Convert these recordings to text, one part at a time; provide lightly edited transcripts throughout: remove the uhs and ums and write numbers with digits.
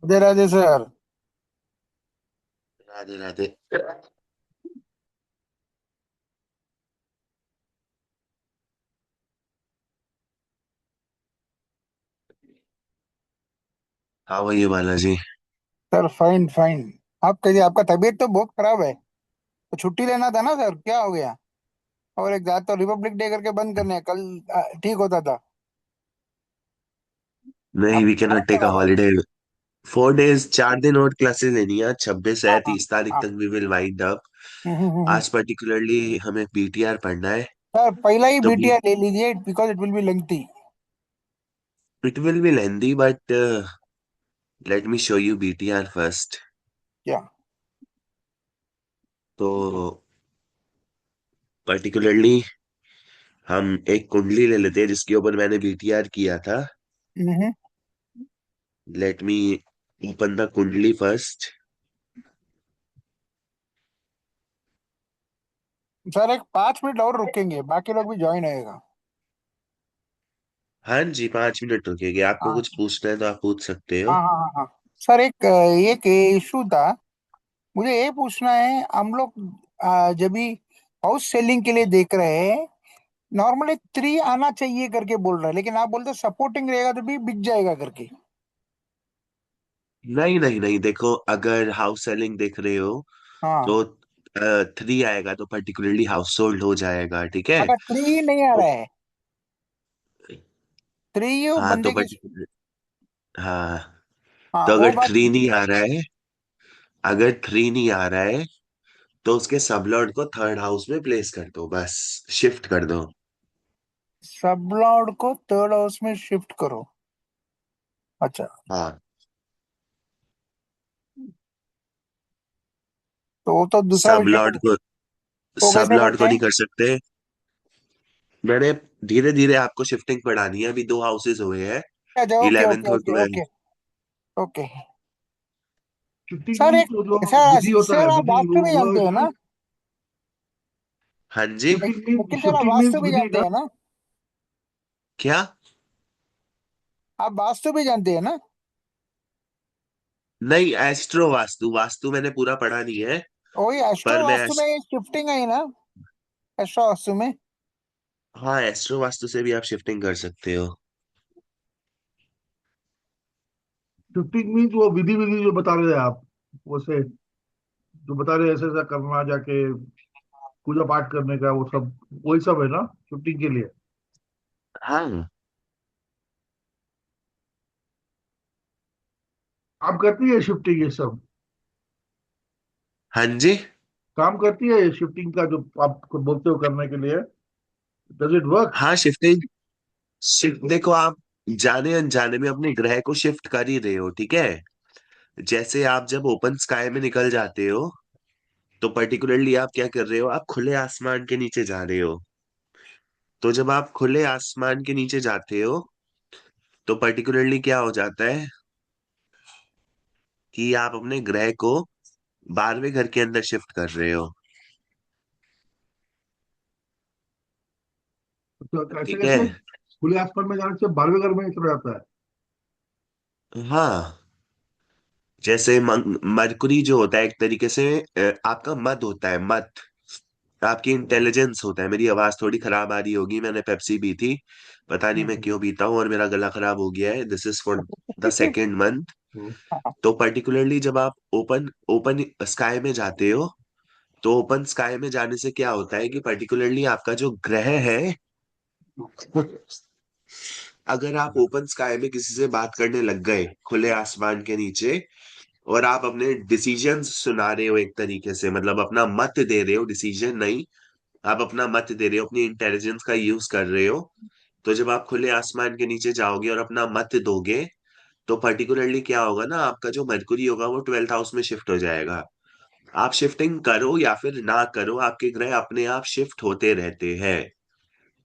Radhe Radhe sir. Radhe Radhe. हाँ वही Balaji. Sir fine fine. आप कहिए, आपका तबीयत तो बहुत खराब है। तो छुट्टी लेना था ना सर, क्या हो गया? और एक बात तो रिपब्लिक डे करके बंद करने हैं, कल ठीक होता था। नहीं, आप वी कैन नॉट खराब टेक अ खराब है। हॉलीडे। 4 डेज, 4 दिन और क्लासेस लेनी है। 26 हाँ है, हाँ 30 तारीख हाँ। तक वी विल वाइंड अप। हम्म। आज पर्टिकुलरली हमें पीटीआर पढ़ना है। सर पहला ही तो बी बीटीआर ले लीजिए, because it will be lengthy. It will be lengthy but let me show you BTR first. क्या? तो पर्टिकुलरली हम एक कुंडली ले लेते हैं जिसके ऊपर मैंने बीटीआर किया था। हम्म। लेट मी ओपन द कुंडली फर्स्ट। सर एक 5 मिनट और रुकेंगे, बाकी लोग भी ज्वाइन होएगा। हाँ जी, 5 मिनट रुकेगी। आपको हाँ कुछ पूछना है तो आप पूछ सकते हो। हाँ हाँ हाँ हाँ। सर एक इशू था। मुझे ये पूछना है, हम लोग जब भी हाउस सेलिंग के लिए देख रहे हैं, नॉर्मली 3 आना चाहिए करके बोल रहा है, लेकिन आप बोलते सपोर्टिंग रहेगा तो भी बिक जाएगा करके। नहीं नहीं नहीं, देखो अगर हाउस सेलिंग देख रहे हो हाँ। तो 3 आएगा तो पर्टिकुलरली हाउस सोल्ड हो जाएगा, ठीक है। अगर 3 नहीं आ तो रहा है, 3 वो हाँ तो बंदे की। पर्टिकुलर हाँ, हाँ तो वो अगर बात। 3 नहीं आ रहा है, अगर 3 नहीं आ रहा है तो उसके सबलॉर्ड को थर्ड हाउस में प्लेस कर दो, बस शिफ्ट कर दो। सब लॉर्ड को थर्ड हाउस में शिफ्ट करो। अच्छा। हाँ, तो वो तो दूसरा सब विषय लॉर्ड को वो सब कैसे लॉर्ड करते को हैं? नहीं कर सकते। मैंने धीरे धीरे आपको शिफ्टिंग पढ़ानी है। अभी 2 हाउसेज हुए हैं, अच्छा, ओके 11th ओके और okay 12th। Okay okay. Shifting sir means एक जो सर विधि होता सर है, आप विधि वास्तु भी वो है जानते हैं क्या? ना? हाँ जी। निखिल सर आप शिफ्टिंग मीन्स वास्तु भी विधि जानते ना। हैं ना? क्या? आप वास्तु भी जानते हैं ना? नहीं, एस्ट्रो वास्तु, वास्तु मैंने पूरा पढ़ा नहीं है। वही एस्ट्रो पर मैं वास्तु में शिफ्टिंग है ना? एस्ट्रो वास्तु में। हाँ, एस्ट्रो वास्तु से भी आप शिफ्टिंग कर सकते हो। शिफ्टिंग मीन्स वो विधि विधि जो बता रहे हैं आप, वो से जो बता रहे हैं ऐसा ऐसा करना, जाके पूजा पाठ करने का, वो सब वही सब है ना शिफ्टिंग के लिए। हाँ। आप करती है शिफ्टिंग ये सब? हाँ जी। काम करती है ये शिफ्टिंग का जो आप बोलते हो करने के लिए? Does it work? हाँ, शिफ्टिंग शिफ्ट देखो, आप जाने अनजाने में अपने ग्रह को शिफ्ट कर ही रहे हो, ठीक है। जैसे आप जब ओपन स्काई में निकल जाते हो तो पर्टिकुलरली आप क्या कर रहे हो, आप खुले आसमान के नीचे जा रहे हो। तो जब आप खुले आसमान के नीचे जाते हो तो पर्टिकुलरली क्या हो जाता है कि आप अपने ग्रह को 12वें घर के अंदर शिफ्ट कर रहे हो, तो कैसे ठीक है। कैसे खुले आसमान में जाने से 12वें घर में चला जाता है? हाँ, जैसे मरकुरी जो होता है एक तरीके से आपका मत होता है, मत आपकी इंटेलिजेंस होता है। मेरी आवाज थोड़ी खराब आ रही होगी, मैंने पेप्सी पी थी। पता नहीं मैं हम्म। क्यों पीता हूँ और मेरा गला खराब हो गया है। This is for the second month. Hmm. तो पर्टिकुलरली जब आप ओपन ओपन स्काई में जाते हो तो ओपन स्काई में जाने से क्या होता है कि पर्टिकुलरली आपका जो ग्रह है, अगर आप ओपन स्काई में किसी से बात करने लग गए खुले आसमान के नीचे और आप अपने डिसीजंस सुना रहे हो एक तरीके से, मतलब अपना मत दे रहे हो, डिसीजन नहीं, आप अपना मत दे रहे हो, अपनी इंटेलिजेंस का यूज कर रहे हो। तो जब आप खुले आसमान के नीचे जाओगे और अपना मत दोगे तो पर्टिकुलरली क्या होगा ना, आपका जो मरकुरी होगा वो 12th हाउस में शिफ्ट हो जाएगा। आप शिफ्टिंग करो या फिर ना करो, आपके ग्रह अपने आप शिफ्ट होते रहते हैं।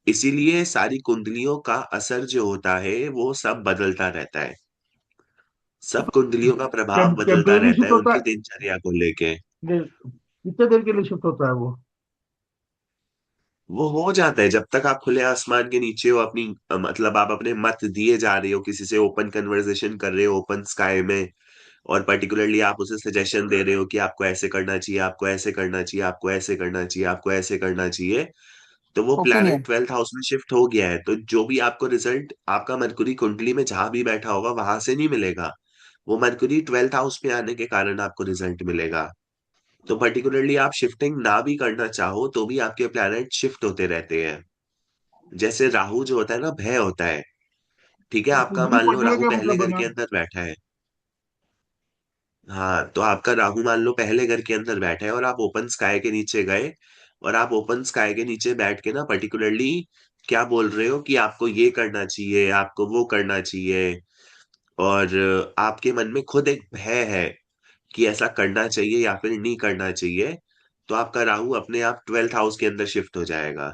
इसीलिए सारी कुंडलियों का असर जो होता है वो सब बदलता रहता है। सब कुंडलियों का प्रभाव बदलता टेम्परेरी रहता है शिफ्ट होता उनकी है? दिनचर्या को लेके। ये कितने देर के लिए शिफ्ट होता है वो? वो हो जाता है जब तक आप खुले आसमान के नीचे हो, अपनी मतलब आप अपने मत दिए जा रहे हो, किसी से ओपन कन्वर्सेशन कर रहे हो ओपन स्काई में, और पर्टिकुलरली आप उसे सजेशन दे रहे हो कि आपको ऐसे करना चाहिए, आपको ऐसे करना चाहिए, आपको ऐसे करना चाहिए, आपको ऐसे करना चाहिए, तो वो प्लैनेट ओपिनियन। 12th हाउस में शिफ्ट हो गया है। तो जो भी आपको रिजल्ट आपका मरकुरी कुंडली में जहां भी बैठा होगा वहां से नहीं मिलेगा, वो मरकुरी 12th हाउस में आने के कारण आपको रिजल्ट मिलेगा। तो पर्टिकुलरली आप शिफ्टिंग ना भी करना चाहो तो भी आपके प्लैनेट शिफ्ट होते रहते हैं। जैसे राहु जो होता है ना, भय होता है। ठीक है, तो आपका कुंडली मान लो पढ़ने का राहु क्या पहले मतलब घर बना? के अंदर बैठा है। हाँ, तो आपका राहु मान लो पहले घर के अंदर बैठा है और आप ओपन स्काई के नीचे गए, और आप ओपन स्काई के नीचे बैठ के ना पर्टिकुलरली क्या बोल रहे हो कि आपको ये करना चाहिए, आपको वो करना चाहिए, और आपके मन में खुद एक भय है कि ऐसा करना चाहिए या फिर नहीं करना चाहिए, तो आपका राहु अपने आप 12th हाउस के अंदर शिफ्ट हो जाएगा।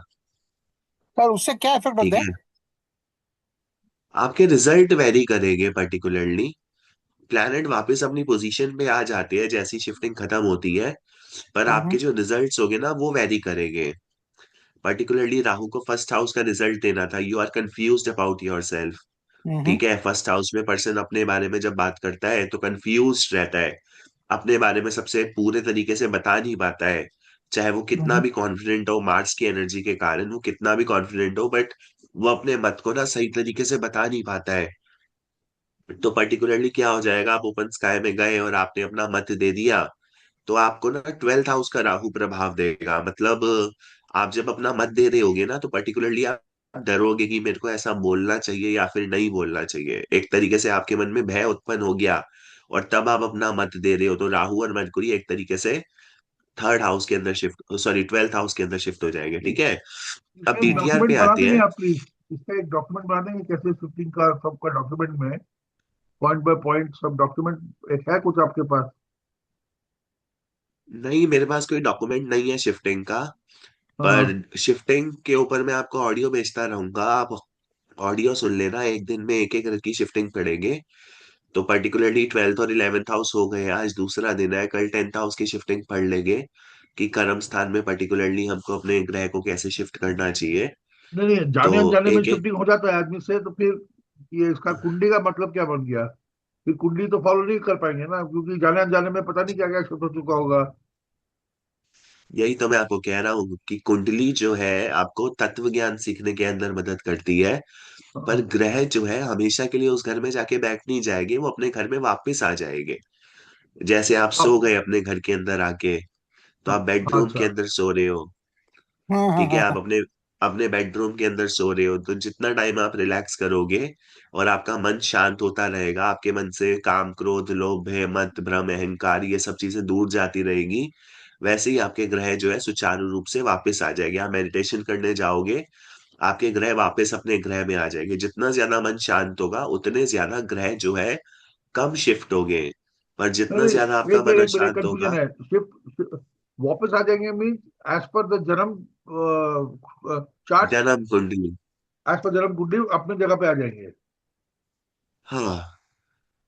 सर उससे क्या इफेक्ट ठीक होते हैं? है, आपके रिजल्ट वेरी करेंगे पर्टिकुलरली। प्लैनेट वापस अपनी पोजीशन पे आ जाते हैं जैसी शिफ्टिंग खत्म होती है, पर हम्म। आपके जो रिजल्ट्स होंगे ना वो वेरी करेंगे। पर्टिकुलरली राहु को फर्स्ट हाउस का रिजल्ट देना था, you are confused about your yourself. ठीक है, फर्स्ट हाउस में पर्सन अपने बारे में जब बात करता है तो कंफ्यूज रहता है, अपने बारे में सबसे पूरे तरीके से बता नहीं पाता है। चाहे वो कितना हम्म। भी कॉन्फिडेंट हो, मार्स की एनर्जी के कारण वो कितना भी कॉन्फिडेंट हो, बट वो अपने मत को ना सही तरीके से बता नहीं पाता है। तो पर्टिकुलरली क्या हो जाएगा, आप ओपन स्काई में गए और आपने अपना मत दे दिया, तो आपको ना 12th हाउस का राहु प्रभाव देगा। मतलब आप जब अपना मत दे रहे होगे ना, तो पर्टिकुलरली आप डरोगे कि मेरे को ऐसा बोलना चाहिए या फिर नहीं बोलना चाहिए, एक तरीके से आपके मन में भय उत्पन्न हो गया, और तब आप अपना मत दे रहे हो, तो राहु और मरकुरी एक तरीके से 3rd हाउस के अंदर शिफ्ट, सॉरी 12th हाउस के अंदर शिफ्ट हो जाएंगे। ठीक है, अब इसका एक बीटीआर डॉक्यूमेंट पे बना आते देंगे हैं। आप प्लीज। इसका एक डॉक्यूमेंट बना देंगे कैसे शिफ्टिंग का, सबका डॉक्यूमेंट में पॉइंट बाय पॉइंट सब डॉक्यूमेंट एक है कुछ आपके पास? नहीं, मेरे पास कोई डॉक्यूमेंट नहीं है शिफ्टिंग का, पर हाँ। शिफ्टिंग के ऊपर मैं आपको ऑडियो भेजता रहूंगा, आप ऑडियो सुन लेना, एक दिन में एक एक की शिफ्टिंग पढ़ेंगे। तो पर्टिकुलरली 12th और 11th हाउस हो गए, आज दूसरा दिन है, कल 10th हाउस की शिफ्टिंग पढ़ लेंगे कि कर्म स्थान में पर्टिकुलरली हमको अपने ग्रह को कैसे शिफ्ट करना चाहिए। नहीं नहीं, तो जाने अनजाने में एक एक शिफ्टिंग हो जाता है आदमी से, तो फिर ये इसका कुंडली का मतलब क्या बन गया? फिर कुंडली तो फॉलो नहीं कर पाएंगे ना, क्योंकि जाने अनजाने में पता नहीं क्या क्या शिफ्ट हो चुका होगा। यही तो मैं आपको कह रहा हूँ कि कुंडली जो है आपको तत्व ज्ञान सीखने के अंदर मदद करती है, पर हाँ। ग्रह जो है हमेशा के लिए उस घर में जाके बैठ नहीं जाएंगे, वो अपने घर में वापस आ जाएंगे। जैसे आप सो अब गए अपने घर के अंदर आके, तो हाँ। आप हाँ, बेडरूम के अच्छा। अंदर सो रहे हो। हाँ हाँ ठीक है, हाँ आप हाँ। अपने अपने बेडरूम के अंदर सो रहे हो, तो जितना टाइम आप रिलैक्स करोगे और आपका मन शांत होता रहेगा, आपके मन से काम क्रोध लोभ भय मत भ्रम अहंकार ये सब चीजें दूर जाती रहेगी, वैसे ही आपके ग्रह जो है सुचारू रूप से वापस आ जाएंगे। आप मेडिटेशन करने जाओगे, आपके ग्रह वापस अपने ग्रह में आ जाएंगे। जितना ज्यादा मन शांत होगा उतने ज्यादा ग्रह जो है कम शिफ्ट होंगे, पर जितना नहीं ज्यादा नहीं, आपका एक मिनट मन एक मिनट, अशांत कंफ्यूजन होगा। है। शिफ्ट वापस आ जाएंगे मीन एज पर द जन्म चार्ट, जन्म कुंडली। एज पर जन्म कुंडली अपनी जगह पे आ जाएंगे। हाँ,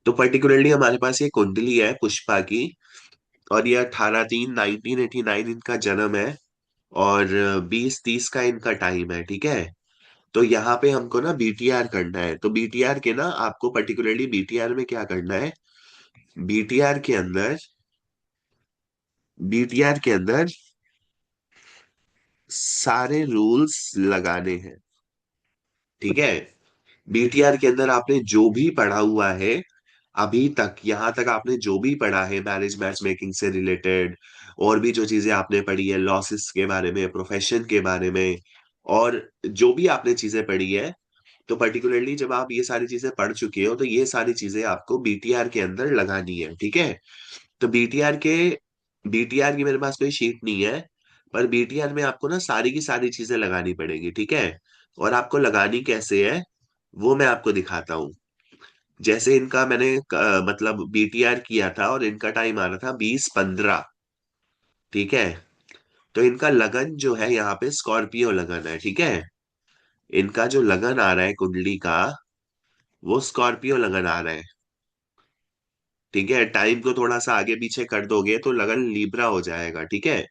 तो पर्टिकुलरली हमारे पास ये कुंडली है पुष्पा की, और ये 18-3-1989 इनका जन्म है, और 20-30 का इनका टाइम है। ठीक है, तो यहाँ पे हमको ना बीटीआर करना है, तो बीटीआर के ना आपको पर्टिकुलरली बीटीआर में क्या करना है, बीटीआर के अंदर बीटीआर के अंदर सारे रूल्स लगाने हैं। ठीक है, बीटीआर के अंदर आपने जो भी पढ़ा हुआ है अभी तक, यहाँ तक आपने जो भी पढ़ा है मैरिज मैच मेकिंग से रिलेटेड, और भी जो चीजें आपने पढ़ी है लॉसेस के बारे में, प्रोफेशन के बारे में, और जो भी आपने चीजें पढ़ी है, तो पर्टिकुलरली जब आप ये सारी चीजें पढ़ चुके हो तो ये सारी चीजें आपको बीटीआर के अंदर लगानी है। ठीक है, तो बीटीआर की मेरे पास कोई शीट नहीं है, पर बीटीआर में आपको ना सारी की सारी चीजें लगानी पड़ेगी। ठीक है, और आपको लगानी कैसे है वो मैं आपको दिखाता हूँ। जैसे इनका मैंने मतलब बीटीआर किया था और इनका टाइम आ रहा था 20-15। ठीक है, तो इनका लगन जो है यहाँ पे स्कॉर्पियो लगन है। ठीक है, इनका जो लगन आ रहा है कुंडली का, वो स्कॉर्पियो लगन आ रहा है। ठीक है, टाइम को थोड़ा सा आगे पीछे कर दोगे तो लगन लीब्रा हो जाएगा। ठीक है,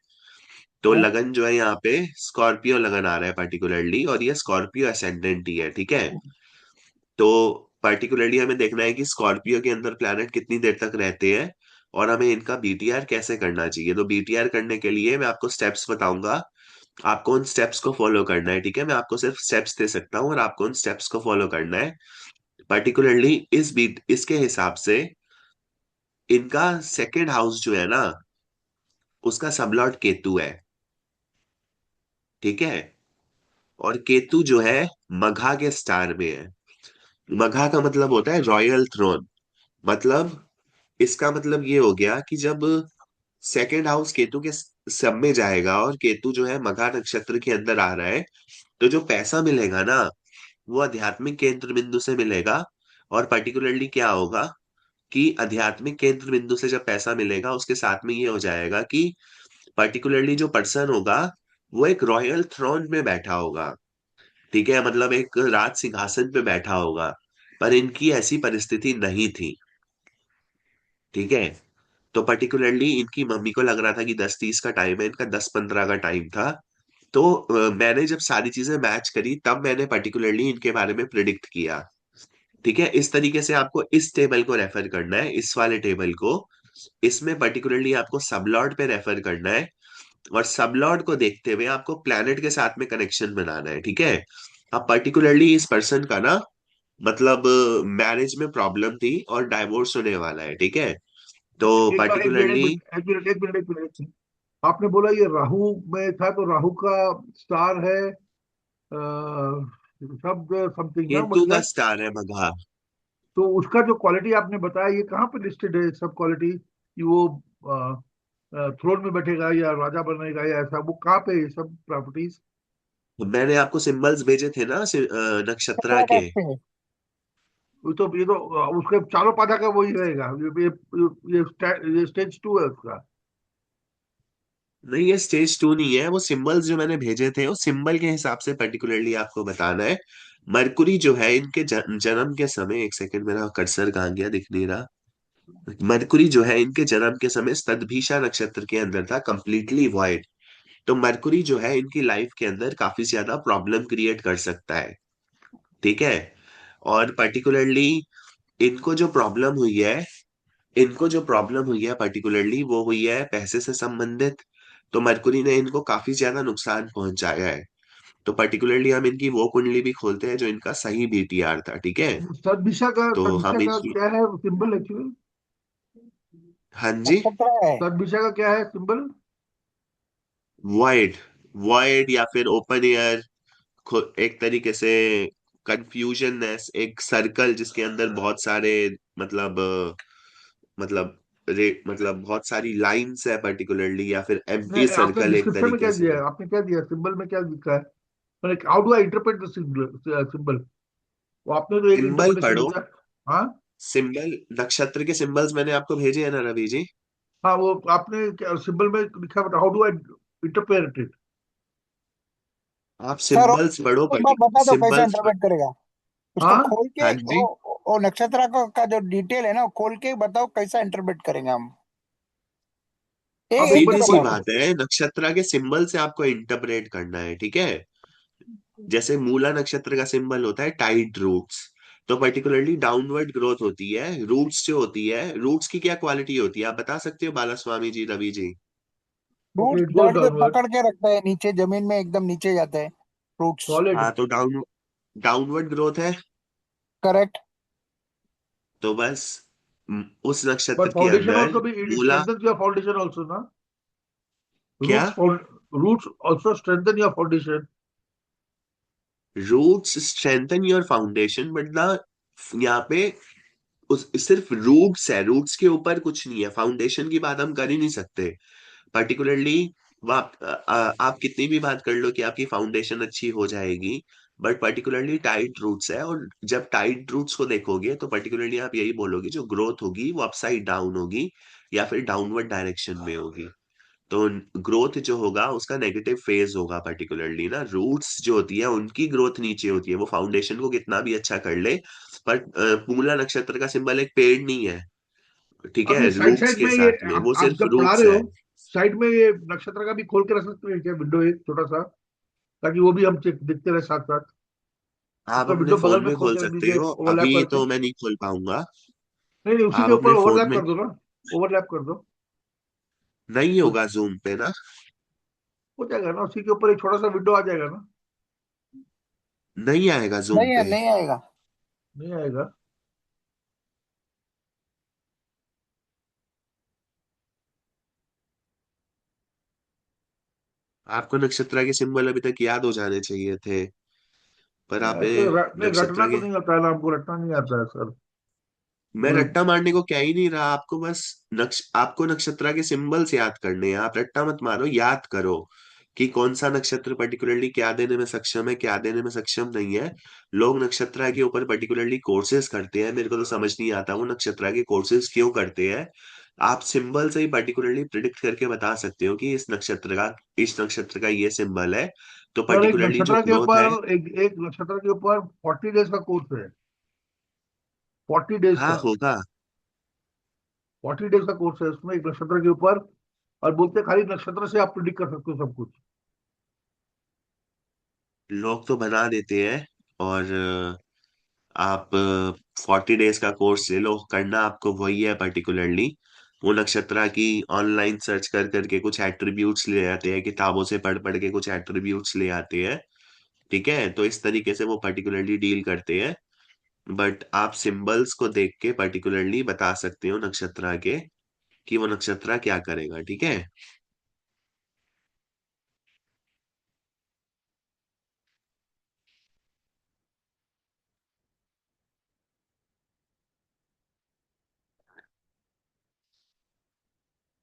तो हाँ। लगन जो है यहाँ पे स्कॉर्पियो लगन आ रहा है पर्टिकुलरली, और ये स्कॉर्पियो असेंडेंट ही है। ठीक है, तो पर्टिकुलरली हमें देखना है कि स्कॉर्पियो के अंदर प्लैनेट कितनी देर तक रहते हैं और हमें इनका बीटीआर कैसे करना चाहिए। तो बीटीआर करने के लिए मैं आपको स्टेप्स बताऊंगा, आपको उन स्टेप्स को फॉलो करना है। ठीक है, मैं आपको सिर्फ स्टेप्स दे सकता हूँ और आपको उन स्टेप्स को फॉलो करना है। पर्टिकुलरली इस बीट इसके हिसाब से इनका सेकेंड हाउस जो है ना, उसका सबलॉर्ड केतु है। ठीक है, और केतु जो है मघा के स्टार में है। मघा का मतलब होता है रॉयल थ्रोन। मतलब इसका मतलब ये हो गया कि जब सेकेंड हाउस केतु के सब में जाएगा और केतु जो है मघा नक्षत्र के अंदर आ रहा है, तो जो पैसा मिलेगा ना, वो आध्यात्मिक केंद्र बिंदु से मिलेगा। और पर्टिकुलरली क्या होगा कि आध्यात्मिक केंद्र बिंदु से जब पैसा मिलेगा, उसके साथ में ये हो जाएगा कि पर्टिकुलरली जो पर्सन होगा वो एक रॉयल थ्रोन में बैठा होगा। ठीक है, मतलब एक राज सिंहासन पे बैठा होगा। पर इनकी ऐसी परिस्थिति नहीं थी। ठीक है, तो पर्टिकुलरली इनकी मम्मी को लग रहा था कि 10-30 का टाइम है, इनका 10-15 का टाइम था। तो मैंने जब सारी चीजें मैच करी तब मैंने पर्टिकुलरली इनके बारे में प्रिडिक्ट किया। ठीक है, इस तरीके से आपको इस टेबल को रेफर करना है, इस वाले टेबल को। इसमें पर्टिकुलरली आपको सबलॉर्ड पे रेफर करना है और सबलॉर्ड को देखते हुए आपको प्लैनेट के साथ में कनेक्शन बनाना है। ठीक है, अब पर्टिकुलरली इस पर्सन का ना, मतलब मैरिज में प्रॉब्लम थी और डाइवोर्स होने वाला है। ठीक है, तो एक बार, पर्टिकुलरली एक मिनट। आपने बोला ये राहु में था, तो राहु का स्टार है शब्द समथिंग ना, केतु मुझे का याद। स्टार है मघा। तो उसका जो क्वालिटी आपने बताया, ये कहाँ पे लिस्टेड है सब क्वालिटी, कि वो थ्रोन में बैठेगा या राजा बनेगा या ऐसा, वो कहाँ पे है ये सब प्रॉपर्टीज? तो मैंने आपको सिंबल्स भेजे थे ना नक्षत्रा नक्षत्रा का के। पे। ये तो उसके चारों पादा का वही रहेगा। ये स्टेज 2 है उसका। नहीं, ये स्टेज 2 नहीं है, वो सिंबल्स जो मैंने भेजे थे उस सिंबल के हिसाब से पर्टिकुलरली आपको बताना है। मरकुरी जो है इनके जन्म के समय, एक सेकंड, मेरा कर्सर कहाँ गया, दिख नहीं रहा। मरकुरी जो है इनके जन्म के समय तद्भिषा नक्षत्र के अंदर था, कंप्लीटली वॉइड। तो मरकुरी जो है इनकी लाइफ के अंदर काफी ज्यादा प्रॉब्लम क्रिएट कर सकता है। ठीक है, और पर्टिकुलरली इनको जो प्रॉब्लम हुई है इनको जो प्रॉब्लम हुई है पर्टिकुलरली वो हुई है पैसे से संबंधित। तो मरकुरी ने इनको काफी ज्यादा नुकसान पहुंचाया है। तो पर्टिकुलरली हम इनकी वो कुंडली भी खोलते हैं जो इनका सही बीटीआर था। ठीक है, तो सदभिषा हम का इनकी, क्या है सिंबल एक्चुअली? हाँ जी, नक्षत्र है। सदभिषा का क्या है सिंबल? वॉइड। वॉइड या फिर ओपन एयर, एक तरीके से कंफ्यूजननेस, एक सर्कल जिसके अंदर बहुत सारे, मतलब मतलब मतलब बहुत सारी लाइंस है पर्टिकुलरली, या फिर एम्प्टी नहीं, आपने सर्कल एक डिस्क्रिप्शन में तरीके क्या से। दिया है? आपने क्या दिया सिंबल में, क्या लिखा है? मैंने how do I interpret the symbol? वो आपने तो एक सिंबल इंटरप्रिटेशन पढ़ो, दिया। हाँ। सिंबल, नक्षत्र के सिंबल्स मैंने आपको भेजे हैं ना रवि जी। हाँ, वो आपने सिंबल में लिखा, but how do I interpret it? आप सर सिंबल्स पढ़ो, हाँ। एक बार बता दो कैसे सिंबल्स। इंटरप्रेट करेगा उसको हाँ, खोल के। हाँ जी, वो नक्षत्र का जो डिटेल है ना, वो खोल के बताओ कैसा इंटरप्रेट करेंगे हम। आप एक एक बार बार सीधी सी बताओ। बात है, नक्षत्र के सिंबल से आपको इंटरप्रेट करना है। ठीक है, जैसे मूला नक्षत्र का सिंबल होता है टाइड रूट्स। तो पर्टिकुलरली डाउनवर्ड ग्रोथ होती है, रूट्स जो होती है, रूट्स की क्या क्वालिटी होती है आप बता सकते हो बाला Swami ji, Ravi ji. Root okay, it goes जड़ पे डाउनवर्ड। पकड़ के रखता है, नीचे जमीन में एकदम नीचे जाता है रूट्स। सॉलिड। हाँ, तो डाउनवर्ड ग्रोथ है। करेक्ट। तो बस उस बट नक्षत्र के फाउंडेशन अंदर ऑल्सो भी, इट मूला, स्ट्रेंथन योर फाउंडेशन ऑल्सो ना। क्या, roots also strengthen your foundation. Roots strengthen your foundation, but ना यहाँ पे उस सिर्फ रूट्स है, रूट्स के ऊपर कुछ नहीं है, फाउंडेशन की बात हम कर ही नहीं सकते। पर्टिकुलरली आप कितनी भी बात कर लो कि आपकी फाउंडेशन अच्छी हो जाएगी, बट पर्टिकुलरली टाइट रूट्स है। और जब टाइट रूट्स को देखोगे तो पर्टिकुलरली आप यही बोलोगे जो ग्रोथ होगी वो अपसाइड डाउन होगी या फिर डाउनवर्ड डायरेक्शन में होगी। तो ग्रोथ जो होगा उसका नेगेटिव फेज होगा। पर्टिकुलरली ना रूट्स जो होती है उनकी ग्रोथ नीचे होती है, वो फाउंडेशन को कितना भी अच्छा कर ले। पर मूला नक्षत्र का सिंबल एक पेड़ नहीं है, ठीक आप ये है, साइड रूट्स साइड के में ये, साथ में वो आप सिर्फ जब पढ़ा रूट्स रहे हो, है। साइड में ये नक्षत्र का भी खोल के रख सकते हैं क्या, विंडो एक छोटा सा, ताकि वो भी हम चेक देखते रहे साथ साथ? आप उसका अपने विंडो बगल फोन में में खोल खोल के रख सकते दीजिए हो, ओवरलैप अभी करके। तो मैं नहीं खोल पाऊंगा। नहीं नहीं, उसी आप के ऊपर अपने फोन ओवरलैप में। कर दो ना, ओवरलैप कर दो। नहीं तो होगा जूम पे ना। हो जाएगा ना, उसी के ऊपर एक छोटा सा विंडो आ जाएगा ना। नहीं आएगा जूम नहीं है, पे। नहीं आएगा। नहीं आएगा। आपको नक्षत्र के सिंबल अभी तक याद हो जाने चाहिए थे, पर आपने ऐसे नहीं, रटना नक्षत्र तो के। नहीं आता है ना, हमको रटना नहीं आता है सर। मैं वो रट्टा मारने को क्या ही नहीं रहा, आपको बस आपको नक्षत्र के सिंबल्स याद करने हैं। आप रट्टा मत मारो, याद करो कि कौन सा नक्षत्र पर्टिकुलरली क्या देने में सक्षम है, क्या देने में सक्षम नहीं है। लोग नक्षत्र के ऊपर पर्टिकुलरली कोर्सेज करते हैं, मेरे को तो समझ नहीं आता वो नक्षत्र के कोर्सेज क्यों करते हैं। आप सिंबल से ही पर्टिकुलरली प्रिडिक्ट करके बता सकते हो कि इस नक्षत्र का ये सिंबल है, तो सर, एक पर्टिकुलरली जो नक्षत्र के ग्रोथ है। ऊपर एक नक्षत्र के ऊपर 40 डेज का कोर्स है। 40 डेज हाँ का। होगा। 40 डेज का कोर्स है उसमें, एक नक्षत्र के ऊपर। और बोलते हैं, खाली नक्षत्र से आप प्रिडिक्ट कर सकते हो सब कुछ। लोग तो बना देते हैं। और आप 40 डेज का कोर्स ले लो, करना आपको वही है पर्टिकुलरली। वो नक्षत्रा की ऑनलाइन सर्च कर करके कुछ एट्रीब्यूट्स ले आते हैं, किताबों से पढ़ पढ़ के कुछ एट्रीब्यूट्स ले आते हैं। ठीक है, तो इस तरीके से वो पर्टिकुलरली डील करते हैं। बट आप सिंबल्स को देख के पर्टिकुलरली बता सकते हो नक्षत्रा के कि वो नक्षत्रा क्या करेगा। ठीक है।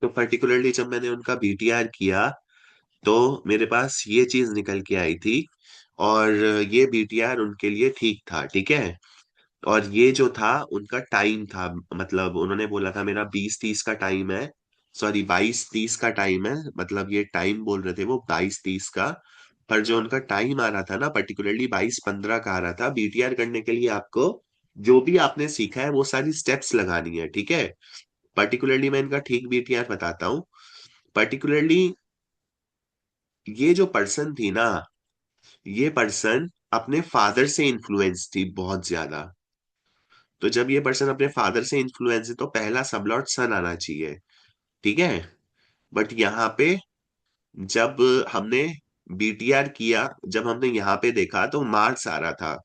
तो पर्टिकुलरली जब मैंने उनका बीटीआर किया, तो मेरे पास ये चीज निकल के आई थी। और ये बीटीआर उनके लिए ठीक था। ठीक है। और ये जो था उनका टाइम था, मतलब उन्होंने बोला था मेरा 20:30 का टाइम है। सॉरी, 22:30 का टाइम है, मतलब ये टाइम बोल रहे थे वो 22:30 का। पर जो उनका टाइम आ रहा था ना, पर्टिकुलरली 22:15 का आ रहा था। बीटीआर करने के लिए आपको जो भी आपने सीखा है वो सारी स्टेप्स लगानी है। ठीक है। पर्टिकुलरली मैं इनका ठीक बीटीआर बताता हूँ। पर्टिकुलरली ये जो पर्सन थी ना, ये पर्सन अपने फादर से इन्फ्लुएंस थी बहुत ज्यादा। तो जब ये पर्सन अपने फादर से इन्फ्लुएंस है तो पहला सबलॉट सन आना चाहिए। ठीक है। बट यहाँ पे जब हमने बीटीआर किया, जब हमने यहाँ पे देखा तो मार्स आ रहा था।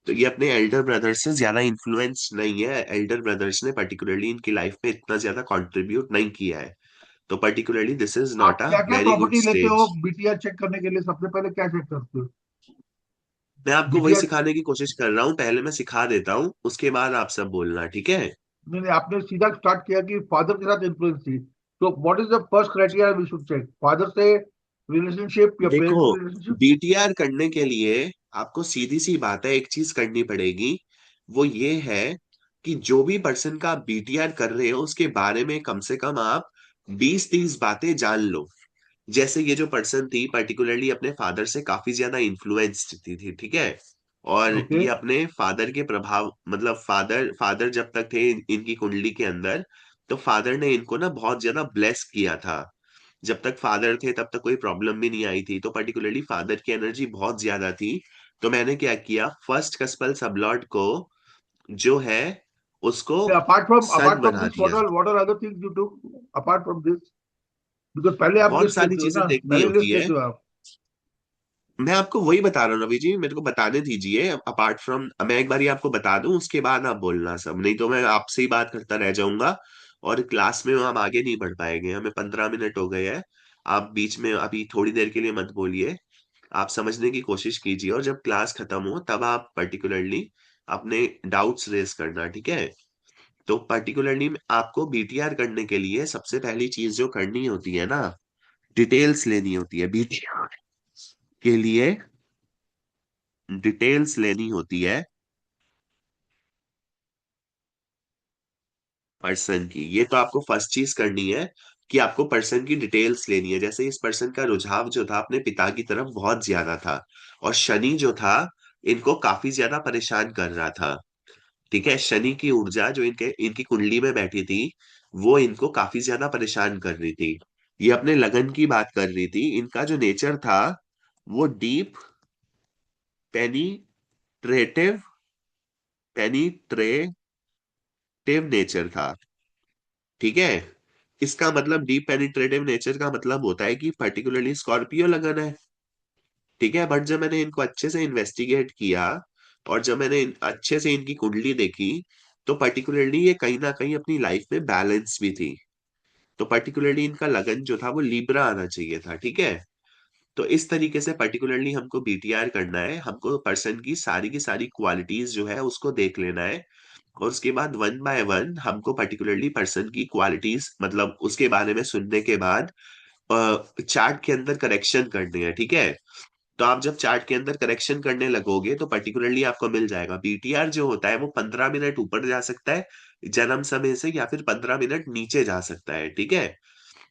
तो ये अपने एल्डर ब्रदर्स से ज्यादा इन्फ्लुएंस नहीं है, एल्डर ब्रदर्स ने पर्टिकुलरली इनकी लाइफ में इतना ज्यादा कंट्रीब्यूट नहीं किया है। तो पर्टिकुलरली दिस इज आप नॉट अ क्या क्या वेरी गुड प्रॉपर्टी लेते हो स्टेज। बीटीआर चेक करने के लिए? सबसे पहले क्या चेक करते हो? मैं आपको वही बीटीआर। सिखाने की कोशिश कर रहा हूँ, पहले मैं सिखा देता हूँ, उसके बाद आप सब बोलना। ठीक है। नहीं नहीं, आपने सीधा स्टार्ट किया कि फादर के साथ इन्फ्लुएंस थी। तो what is the first criteria we should check? Father से रिलेशनशिप या पेरेंट देखो, से रिलेशनशिप? बीटीआर करने के लिए आपको सीधी सी बात है, एक चीज करनी पड़ेगी। वो ये है कि जो भी पर्सन का आप बीटीआर कर रहे हो उसके बारे में कम से कम आप 20-30 बातें जान लो। जैसे ये जो पर्सन थी पर्टिकुलरली अपने फादर से काफी ज्यादा इन्फ्लुएंस्ड थी। ठीक है। और ओके। ये अपने फादर के प्रभाव, मतलब फादर फादर जब तक थे इनकी कुंडली के अंदर, तो फादर ने इनको ना बहुत ज्यादा ब्लेस किया था। जब तक फादर थे तब तक कोई प्रॉब्लम भी नहीं आई थी, तो पर्टिकुलरली फादर की एनर्जी बहुत ज्यादा थी। तो मैंने क्या किया, फर्स्ट कस्पल सबलॉर्ड को जो है उसको सन अपार्ट फ्रॉम बना दिस, दिया। What are other things you do apart from this? Because पहले आप बहुत लिस्ट सारी लेते हो चीजें ना, देखनी पहले होती लिस्ट है। लेते हो आप। मैं आपको वही बता रहा हूँ रवि जी, मेरे को बताने दीजिए। अपार्ट फ्रॉम, मैं एक बार ही आपको बता दूं, उसके बाद आप बोलना सब, नहीं तो मैं आपसे ही बात करता रह जाऊंगा। और क्लास में हम आगे नहीं बढ़ पाएंगे, हमें 15 मिनट हो गए हैं। आप बीच में अभी थोड़ी देर के लिए मत बोलिए। आप समझने की कोशिश कीजिए, और जब क्लास खत्म हो तब आप पर्टिकुलरली अपने डाउट्स रेज करना। ठीक है। तो पर्टिकुलरली आपको बीटीआर करने के लिए सबसे पहली चीज जो करनी होती है ना, डिटेल्स लेनी होती है बीटीआर के लिए। डिटेल्स लेनी होती है पर्सन की। ये तो आपको फर्स्ट चीज करनी है कि आपको पर्सन की डिटेल्स लेनी है। जैसे इस पर्सन का रुझाव जो था अपने पिता की तरफ बहुत ज्यादा था, और शनि जो था इनको काफी ज्यादा परेशान कर रहा था। ठीक है। शनि की ऊर्जा जो इनके इनकी कुंडली में बैठी थी, वो इनको काफी ज्यादा परेशान कर रही थी। ये अपने लगन की बात कर रही थी। इनका जो नेचर था वो डीप, पेनी पेनिट्रेटिव नेचर था। ठीक है। इसका मतलब डीप पेनिट्रेटिव नेचर का मतलब होता है कि पर्टिकुलरली स्कॉर्पियो लगन है। ठीक है। बट जब मैंने इनको अच्छे से इन्वेस्टिगेट किया और जब मैंने अच्छे से इनकी कुंडली देखी, तो पर्टिकुलरली ये कहीं ना कहीं अपनी लाइफ में बैलेंस भी थी। तो पर्टिकुलरली इनका लगन जो था वो लिब्रा आना चाहिए था। ठीक है। तो इस तरीके से पर्टिकुलरली हमको बीटीआर करना है, हमको पर्सन की सारी क्वालिटीज जो है उसको देख लेना है। और उसके बाद वन बाय वन हमको पर्टिकुलरली पर्सन की क्वालिटीज मतलब उसके बारे में सुनने के बाद चार्ट के अंदर करेक्शन करनी है। ठीक है। तो आप जब चार्ट के अंदर करेक्शन करने लगोगे तो पर्टिकुलरली आपको मिल जाएगा बीटीआर जो होता है वो 15 मिनट ऊपर जा सकता है जन्म समय से, या फिर 15 मिनट नीचे जा सकता है। ठीक है।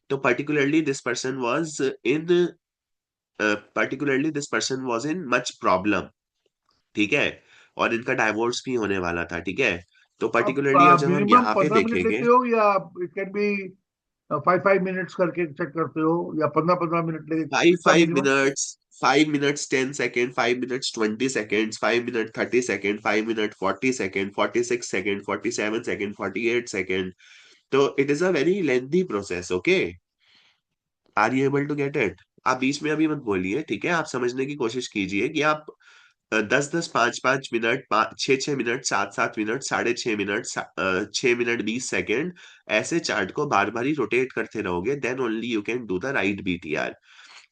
तो particularly this person was in much problem. ठीक है। और इनका डाइवोर्स भी होने वाला था। ठीक है। तो पर्टिकुलरली अब आप जब हम मिनिमम यहाँ पे 15 मिनट देखेंगे, लेते हो, या इट कैन बी 5 5 मिनट्स करके चेक करते हो, या 15 15 मिनट लेके फाइव कितना five minimum? Minutes 5 minutes 10 second, 5 minutes 20 second, 5 minute 30 second, 5 minute 40 second, 46 second, 47 second, 48 second. तो it is a very lengthy process. Okay. Are you able to get it? आप बीच में अभी मत बोलिए। ठीक है। आप समझने की कोशिश कीजिए कि आप 10 10 5 5 minute, 6 6 minute, 7 7 minute, 6.5 minute, 6 minute 20 second ऐसे चार्ट को बार बार ही रोटेट करते रहोगे, then only you can do the right BTR.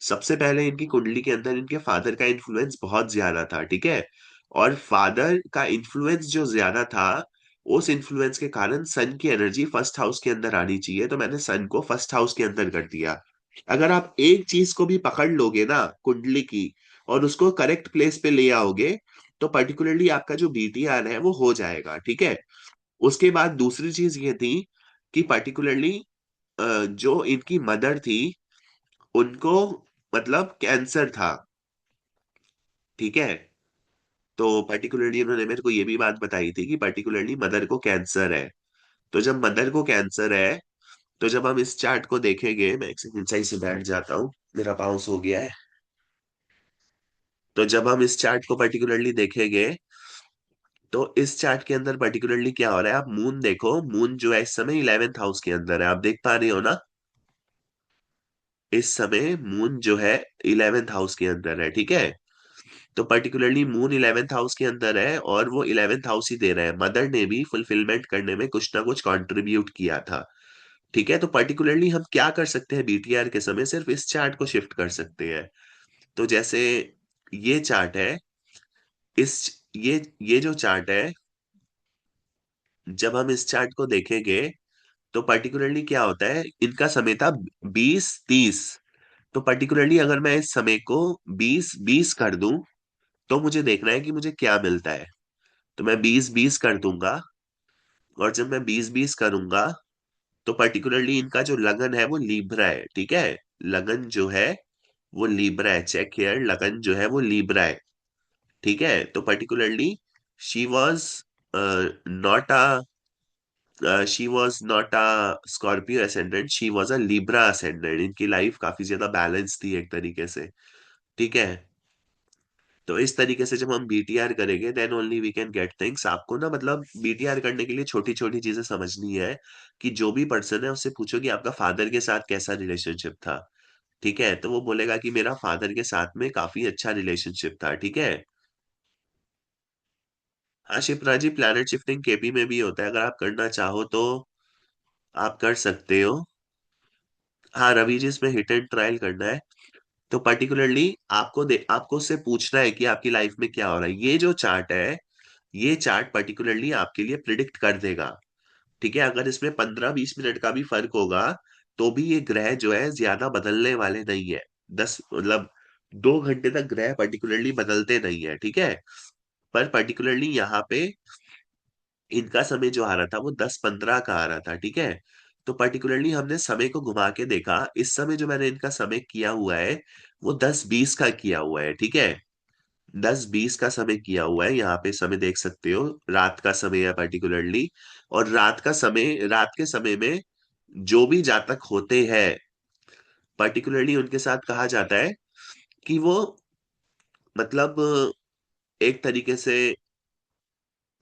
सबसे पहले इनकी कुंडली के अंदर इनके फादर का इन्फ्लुएंस बहुत ज्यादा था। ठीक है। और फादर का इन्फ्लुएंस जो ज्यादा था, उस इन्फ्लुएंस के कारण सन की एनर्जी फर्स्ट हाउस के अंदर आनी चाहिए, तो मैंने सन को फर्स्ट हाउस के अंदर कर दिया। अगर आप एक चीज को भी पकड़ लोगे ना कुंडली की और उसको करेक्ट प्लेस पे ले आओगे, तो पर्टिकुलरली आपका जो बीटीआर है वो हो जाएगा। ठीक है। उसके बाद दूसरी चीज ये थी कि पर्टिकुलरली जो इनकी मदर थी उनको मतलब कैंसर था। ठीक है। तो पर्टिकुलरली उन्होंने मेरे को ये भी बात बताई थी कि पर्टिकुलरली मदर को कैंसर है। तो जब मदर को कैंसर है, तो जब हम इस चार्ट को देखेंगे, मैं एक सेकंड सही से बैठ जाता हूँ, मेरा पाउस हो गया है। तो जब हम इस चार्ट को पर्टिकुलरली देखेंगे, तो इस चार्ट के अंदर पर्टिकुलरली क्या हो रहा है, आप मून देखो। मून जो है इस समय 11th हाउस के अंदर है, आप देख पा रहे हो ना? इस समय मून जो है 11th हाउस के अंदर है। ठीक है। तो पर्टिकुलरली मून 11th हाउस के अंदर है और वो 11th हाउस ही दे रहा है। मदर ने भी फुलफिलमेंट करने में कुछ ना कुछ कंट्रीब्यूट किया था। ठीक है। तो पर्टिकुलरली हम क्या कर सकते हैं बीटीआर के समय, सिर्फ इस चार्ट को शिफ्ट कर सकते हैं। तो जैसे ये चार्ट है, इस ये जो चार्ट है, जब हम इस चार्ट को देखेंगे तो पर्टिकुलरली क्या होता है, इनका समय था 20 30। तो पर्टिकुलरली अगर मैं इस समय को 20 20 कर दूं, तो मुझे देखना है कि मुझे क्या मिलता है। तो मैं 20 20 कर दूंगा, और जब मैं 20 20 करूंगा, तो पर्टिकुलरली इनका जो लगन है वो लीब्रा है। ठीक है। लगन जो है वो लीब्रा है। चेक हियर, लगन जो है वो लीब्रा है। ठीक है। तो particularly she was not a she was not a Scorpio ascendant, she was a Libra ascendant. इनकी लाइफ काफी ज्यादा बैलेंस थी एक तरीके से। ठीक है। तो इस तरीके से जब हम बीटीआर करेंगे, then only we can get things. आपको ना मतलब बीटीआर करने के लिए छोटी छोटी चीजें समझनी है, कि जो भी पर्सन है उससे पूछो कि आपका फादर के साथ कैसा रिलेशनशिप था। ठीक है। तो वो बोलेगा कि मेरा फादर के साथ में काफी अच्छा रिलेशनशिप था। ठीक है। हाँ शिप्रा जी, प्लैनेट शिफ्टिंग केपी में भी होता है, अगर आप करना चाहो तो आप कर सकते हो। हाँ रवि जी, इसमें हिट एंड ट्रायल करना है। तो पर्टिकुलरली आपको उससे पूछना है कि आपकी लाइफ में क्या हो रहा है। ये जो चार्ट है, ये चार्ट पर्टिकुलरली आपके लिए प्रिडिक्ट कर देगा। ठीक है। अगर इसमें 15 20 मिनट का भी फर्क होगा, तो भी ये ग्रह जो है ज्यादा बदलने वाले नहीं है। 10 मतलब 2 घंटे तक ग्रह पर्टिकुलरली बदलते नहीं है। ठीक है। पर पर्टिकुलरली यहाँ पे इनका समय जो आ रहा था वो 10 15 का आ रहा था। ठीक है। तो पर्टिकुलरली हमने समय को घुमा के देखा, इस समय जो मैंने इनका समय किया हुआ है वो 10 20 का किया हुआ है। ठीक है। 10 20 का समय किया हुआ है। यहाँ पे समय देख सकते हो, रात का समय है पर्टिकुलरली। और रात के समय में जो भी जातक होते हैं, पर्टिकुलरली उनके साथ कहा जाता है कि वो मतलब एक तरीके से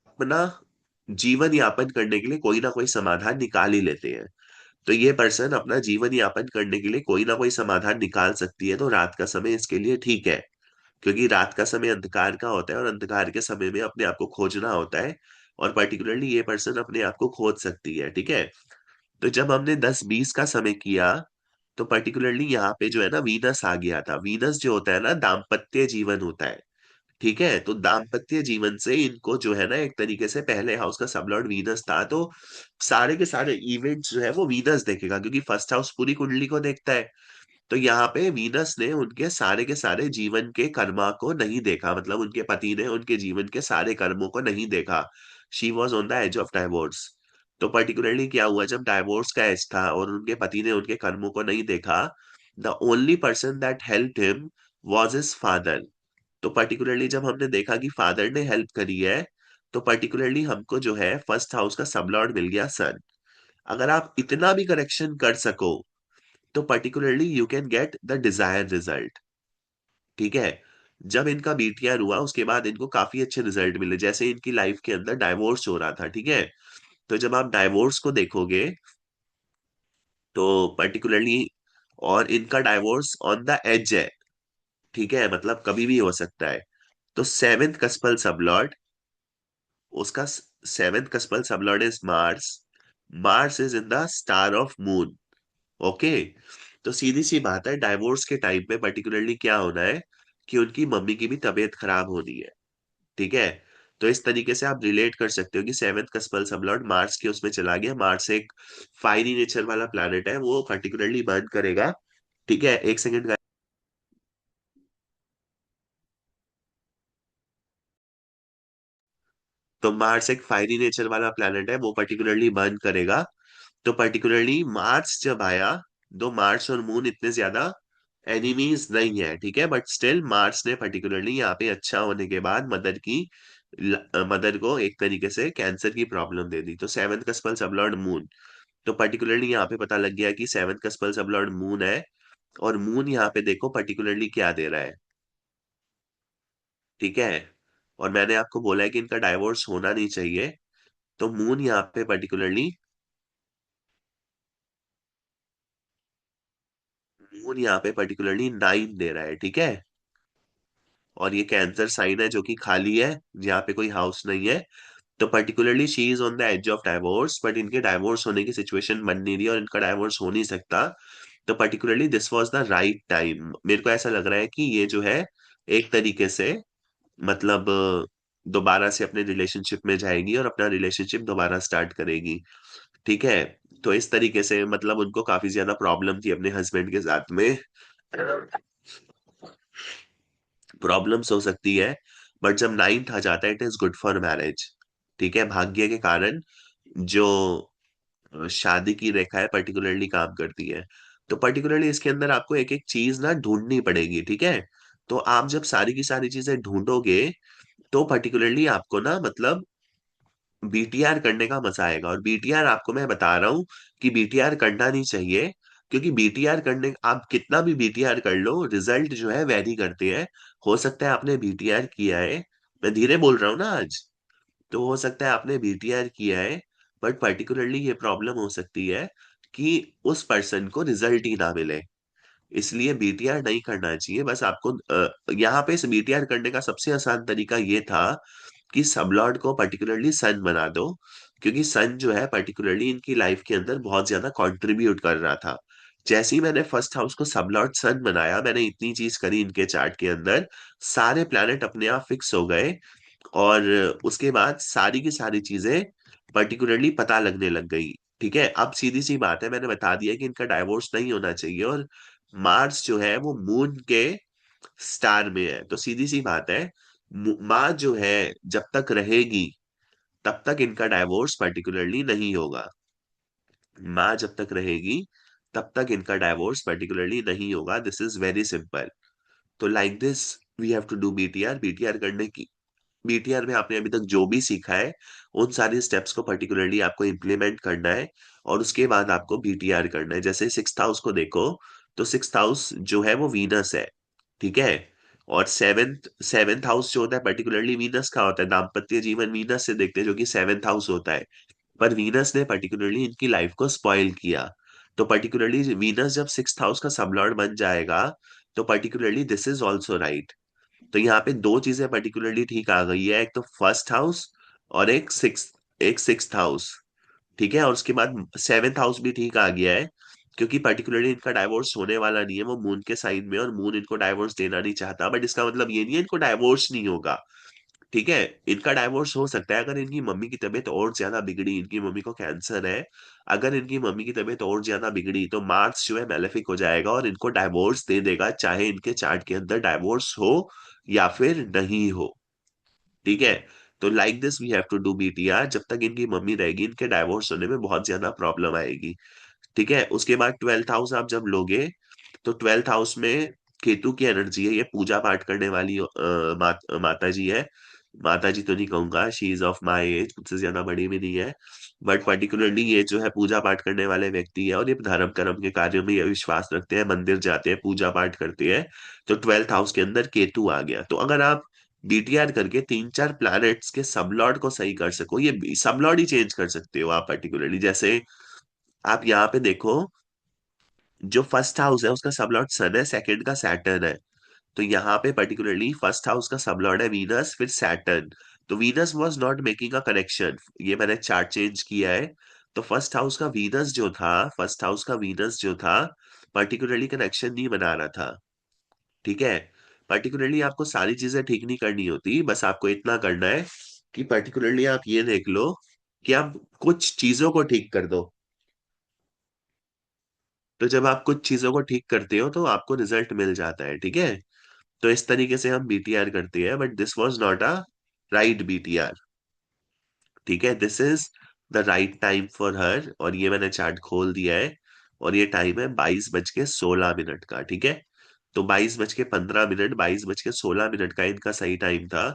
अपना जीवन यापन करने के लिए कोई ना कोई समाधान निकाल ही लेते हैं। तो ये पर्सन अपना जीवन यापन करने के लिए कोई ना कोई समाधान निकाल सकती है, तो रात का समय इसके लिए ठीक है। क्योंकि रात का समय अंधकार का होता है और अंधकार के समय में अपने आप को खोजना होता है, और पर्टिकुलरली ये पर्सन अपने आप को खोज सकती है, ठीक है। तो जब हमने 10-20 का समय किया, तो पर्टिकुलरली यहाँ पे जो है ना वीनस आ गया था। वीनस जो होता है ना, दाम्पत्य जीवन होता है, ठीक है। तो दाम्पत्य जीवन से इनको जो है ना, एक तरीके से पहले हाउस का सबलॉर्ड वीनस था, तो सारे के सारे इवेंट्स जो है वो वीनस देखेगा, क्योंकि फर्स्ट हाउस पूरी कुंडली को देखता है। तो यहाँ पे वीनस ने उनके सारे के सारे जीवन के कर्मा को नहीं देखा, मतलब उनके पति ने उनके जीवन के सारे कर्मों को नहीं देखा। She was on the edge of divorce. तो पर्टिकुलरली क्या हुआ, जब डाइवोर्स का एज था और उनके पति ने उनके कर्मों को नहीं देखा, the only person that help him was his father. तो पर्टिकुलरली जब हमने देखा कि फादर ने हेल्प करी है, तो पर्टिकुलरली हमको जो है फर्स्ट हाउस का सबलॉर्ड मिल गया सन। अगर आप इतना भी करेक्शन कर सको, तो particularly you can get the desire result, ठीक है। जब इनका बीटीआर हुआ उसके बाद इनको काफी अच्छे रिजल्ट मिले, जैसे इनकी लाइफ के अंदर डाइवोर्स हो रहा था, ठीक है। तो जब आप डाइवोर्स को देखोगे, तो पर्टिकुलरली, और इनका डाइवोर्स ऑन द एज है, ठीक है, मतलब कभी भी हो सकता है। तो सेवेंथ कस्पल सबलॉर्ड, उसका seventh कस्पल sublord is Mars. Mars is in the star of moon, okay. तो सीधी सी बात है, डाइवोर्स के टाइम पे पर्टिकुलरली क्या होना है कि उनकी मम्मी की भी तबीयत खराब होनी है, ठीक है। तो इस तरीके से आप रिलेट कर सकते हो कि सेवेंथ कस्पल सबलॉर्ड मार्स के उसमें चला गया। मार्स एक फायरी नेचर वाला प्लैनेट है, वो पर्टिकुलरली बर्न करेगा, ठीक है। एक सेकंड का। तो मार्स एक फायरी नेचर वाला प्लैनेट है, वो पर्टिकुलरली बर्न करेगा। तो पर्टिकुलरली मार्स जब आया, दो मार्स और मून इतने ज्यादा एनिमीज नहीं है, ठीक है, बट स्टिल मार्स ने पर्टिकुलरली यहाँ पे अच्छा होने के बाद मदर को एक तरीके से कैंसर की प्रॉब्लम दे दी। तो सेवंथ कस्पल सबलॉर्ड मून, तो पर्टिकुलरली यहाँ पे पता लग गया कि सेवंथ कस्पल सबलॉर्ड मून है। और मून यहाँ पे देखो पर्टिकुलरली क्या दे रहा है, ठीक है। और मैंने आपको बोला है कि इनका डाइवोर्स होना नहीं चाहिए। तो मून यहाँ पे पर्टिकुलरली, मून यहाँ पे पर्टिकुलरली 9 दे रहा है, ठीक है। और ये कैंसर साइन है जो कि खाली है, जहाँ पे कोई हाउस नहीं है। तो particularly she is on the edge of divorce, but इनके डाइवोर्स होने की सिचुएशन बन नहीं रही और इनका डाइवोर्स हो नहीं सकता। तो particularly this was the right time. मेरे को ऐसा लग रहा है कि ये जो है एक तरीके से, मतलब दोबारा से अपने रिलेशनशिप में जाएगी और अपना रिलेशनशिप दोबारा स्टार्ट करेगी, ठीक है। तो इस तरीके से मतलब उनको काफी ज्यादा प्रॉब्लम थी अपने हस्बैंड के साथ में, प्रॉब्लम्स हो सकती है। बट जब 9th आ जाता है, it is good for marriage, ठीक है। भाग्य के कारण जो शादी की रेखा है पर्टिकुलरली काम करती है। तो पर्टिकुलरली इसके अंदर आपको एक एक चीज ना ढूंढनी पड़ेगी, ठीक है। तो आप जब सारी की सारी चीजें ढूंढोगे, तो पर्टिकुलरली आपको ना, मतलब बीटीआर करने का मजा आएगा। और बीटीआर आपको मैं बता रहा हूँ कि बीटीआर करना नहीं चाहिए, क्योंकि बीटीआर करने, आप कितना भी बीटीआर कर लो, रिजल्ट जो है वेरी करते हैं। हो सकता है आपने बीटीआर किया है, मैं धीरे बोल रहा हूँ ना आज, तो हो सकता है आपने बीटीआर किया है, बट पर्टिकुलरली ये प्रॉब्लम हो सकती है कि उस पर्सन को रिजल्ट ही ना मिले। इसलिए बीटीआर नहीं करना चाहिए। बस आपको यहाँ पे इस बीटीआर करने का सबसे आसान तरीका ये था कि सबलॉर्ड को पर्टिकुलरली सन बना दो, क्योंकि सन जो है पर्टिकुलरली इनकी लाइफ के अंदर बहुत ज्यादा कंट्रीब्यूट कर रहा था। जैसे ही मैंने फर्स्ट हाउस को सबलॉर्ड सन बनाया, मैंने इतनी चीज करी इनके चार्ट के अंदर, सारे प्लैनेट अपने आप फिक्स हो गए। और उसके बाद सारी की सारी चीजें पर्टिकुलरली पता लगने लग गई, ठीक है। अब सीधी सी बात है, मैंने बता दिया कि इनका डाइवोर्स नहीं होना चाहिए, और मार्स जो है वो मून के स्टार में है। तो सीधी सी बात है, माँ जो है जब तक रहेगी तब तक इनका डाइवोर्स पर्टिकुलरली नहीं होगा। माँ जब तक रहेगी तब तक इनका डाइवोर्स पर्टिकुलरली नहीं होगा। This is very simple. तो like this we have to do BTR. BTR करने की, बीटीआर में आपने अभी तक जो भी सीखा है, उन सारे स्टेप्स को पर्टिकुलरली आपको इम्प्लीमेंट करना है, और उसके बाद आपको बीटीआर करना है। जैसे सिक्स्थ हाउस को देखो, तो सिक्स्थ हाउस जो है वो वीनस है, ठीक है। और सेवेंथ सेवेंथ हाउस जो होता है पर्टिकुलरली वीनस का होता है, दाम्पत्य जीवन वीनस से देखते हैं जो कि सेवेंथ हाउस होता है। पर वीनस ने पर्टिकुलरली इनकी लाइफ को स्पॉइल किया। तो पर्टिकुलरली वीनस जब सिक्स्थ हाउस का सबलॉर्ड बन जाएगा, तो particularly this is also right. तो यहाँ पे दो चीजें पर्टिकुलरली ठीक आ गई है, एक तो फर्स्ट हाउस और एक सिक्स्थ हाउस। ठीक है, और उसके बाद सेवेंथ हाउस भी ठीक आ गया है, क्योंकि पर्टिकुलरली इनका डाइवोर्स होने वाला नहीं है, वो मून के साइन में है, और मून इनको डाइवोर्स देना नहीं चाहता। बट इसका मतलब ये नहीं है इनको डाइवोर्स नहीं होगा। ठीक है, इनका डाइवोर्स हो सकता है अगर इनकी मम्मी की तबीयत और ज्यादा बिगड़ी। इनकी मम्मी को कैंसर है, अगर इनकी मम्मी की तबीयत और ज्यादा बिगड़ी तो मार्स जो है मेलेफिक हो जाएगा और इनको डाइवोर्स दे देगा, चाहे इनके चार्ट के अंदर डाइवोर्स हो या फिर नहीं हो। ठीक है, तो like this we have to do BTR. जब तक इनकी मम्मी रहेगी इनके डाइवोर्स होने में बहुत ज्यादा प्रॉब्लम आएगी। ठीक है, उसके बाद ट्वेल्थ हाउस आप जब लोगे, तो ट्वेल्थ हाउस में केतु की एनर्जी है। ये पूजा पाठ करने वाली माता जी है। माता जी तो नहीं कहूंगा, she is of my age, मुझसे ज्यादा बड़ी भी नहीं है। बट पर्टिकुलरली ये जो है पूजा पाठ करने वाले व्यक्ति है, और ये धर्म कर्म के कार्यों में ये विश्वास रखते हैं, मंदिर जाते हैं, पूजा पाठ करते हैं। तो ट्वेल्थ हाउस के अंदर केतु आ गया। तो अगर आप बीटीआर करके तीन चार प्लैनेट्स के सबलॉर्ड को सही कर सको, ये सबलॉर्ड ही चेंज कर सकते हो आप पर्टिकुलरली। जैसे आप यहाँ पे देखो, जो फर्स्ट हाउस है उसका सबलॉर्ड सन है, सेकंड का सैटर्न है। तो यहाँ पे पर्टिकुलरली फर्स्ट हाउस का सबलॉर्ड है वीनस, फिर सैटर्न। तो Venus was not making a connection, ये मैंने चार्ट चेंज किया है। तो फर्स्ट हाउस का वीनस जो था पर्टिकुलरली कनेक्शन नहीं बना रहा था। ठीक है, पर्टिकुलरली आपको सारी चीजें ठीक नहीं करनी होती, बस आपको इतना करना है कि पर्टिकुलरली आप ये देख लो कि आप कुछ चीजों को ठीक कर दो। तो जब आप कुछ चीजों को ठीक करते हो तो आपको रिजल्ट मिल जाता है। ठीक है, तो इस तरीके से हम बीटीआर करते हैं, but this was not a right BTR. ठीक है, this is the right time for her, और ये मैंने चार्ट खोल दिया है। और ये टाइम है 22:16 का। ठीक है, तो 22:15, 22:16 का इनका सही टाइम था।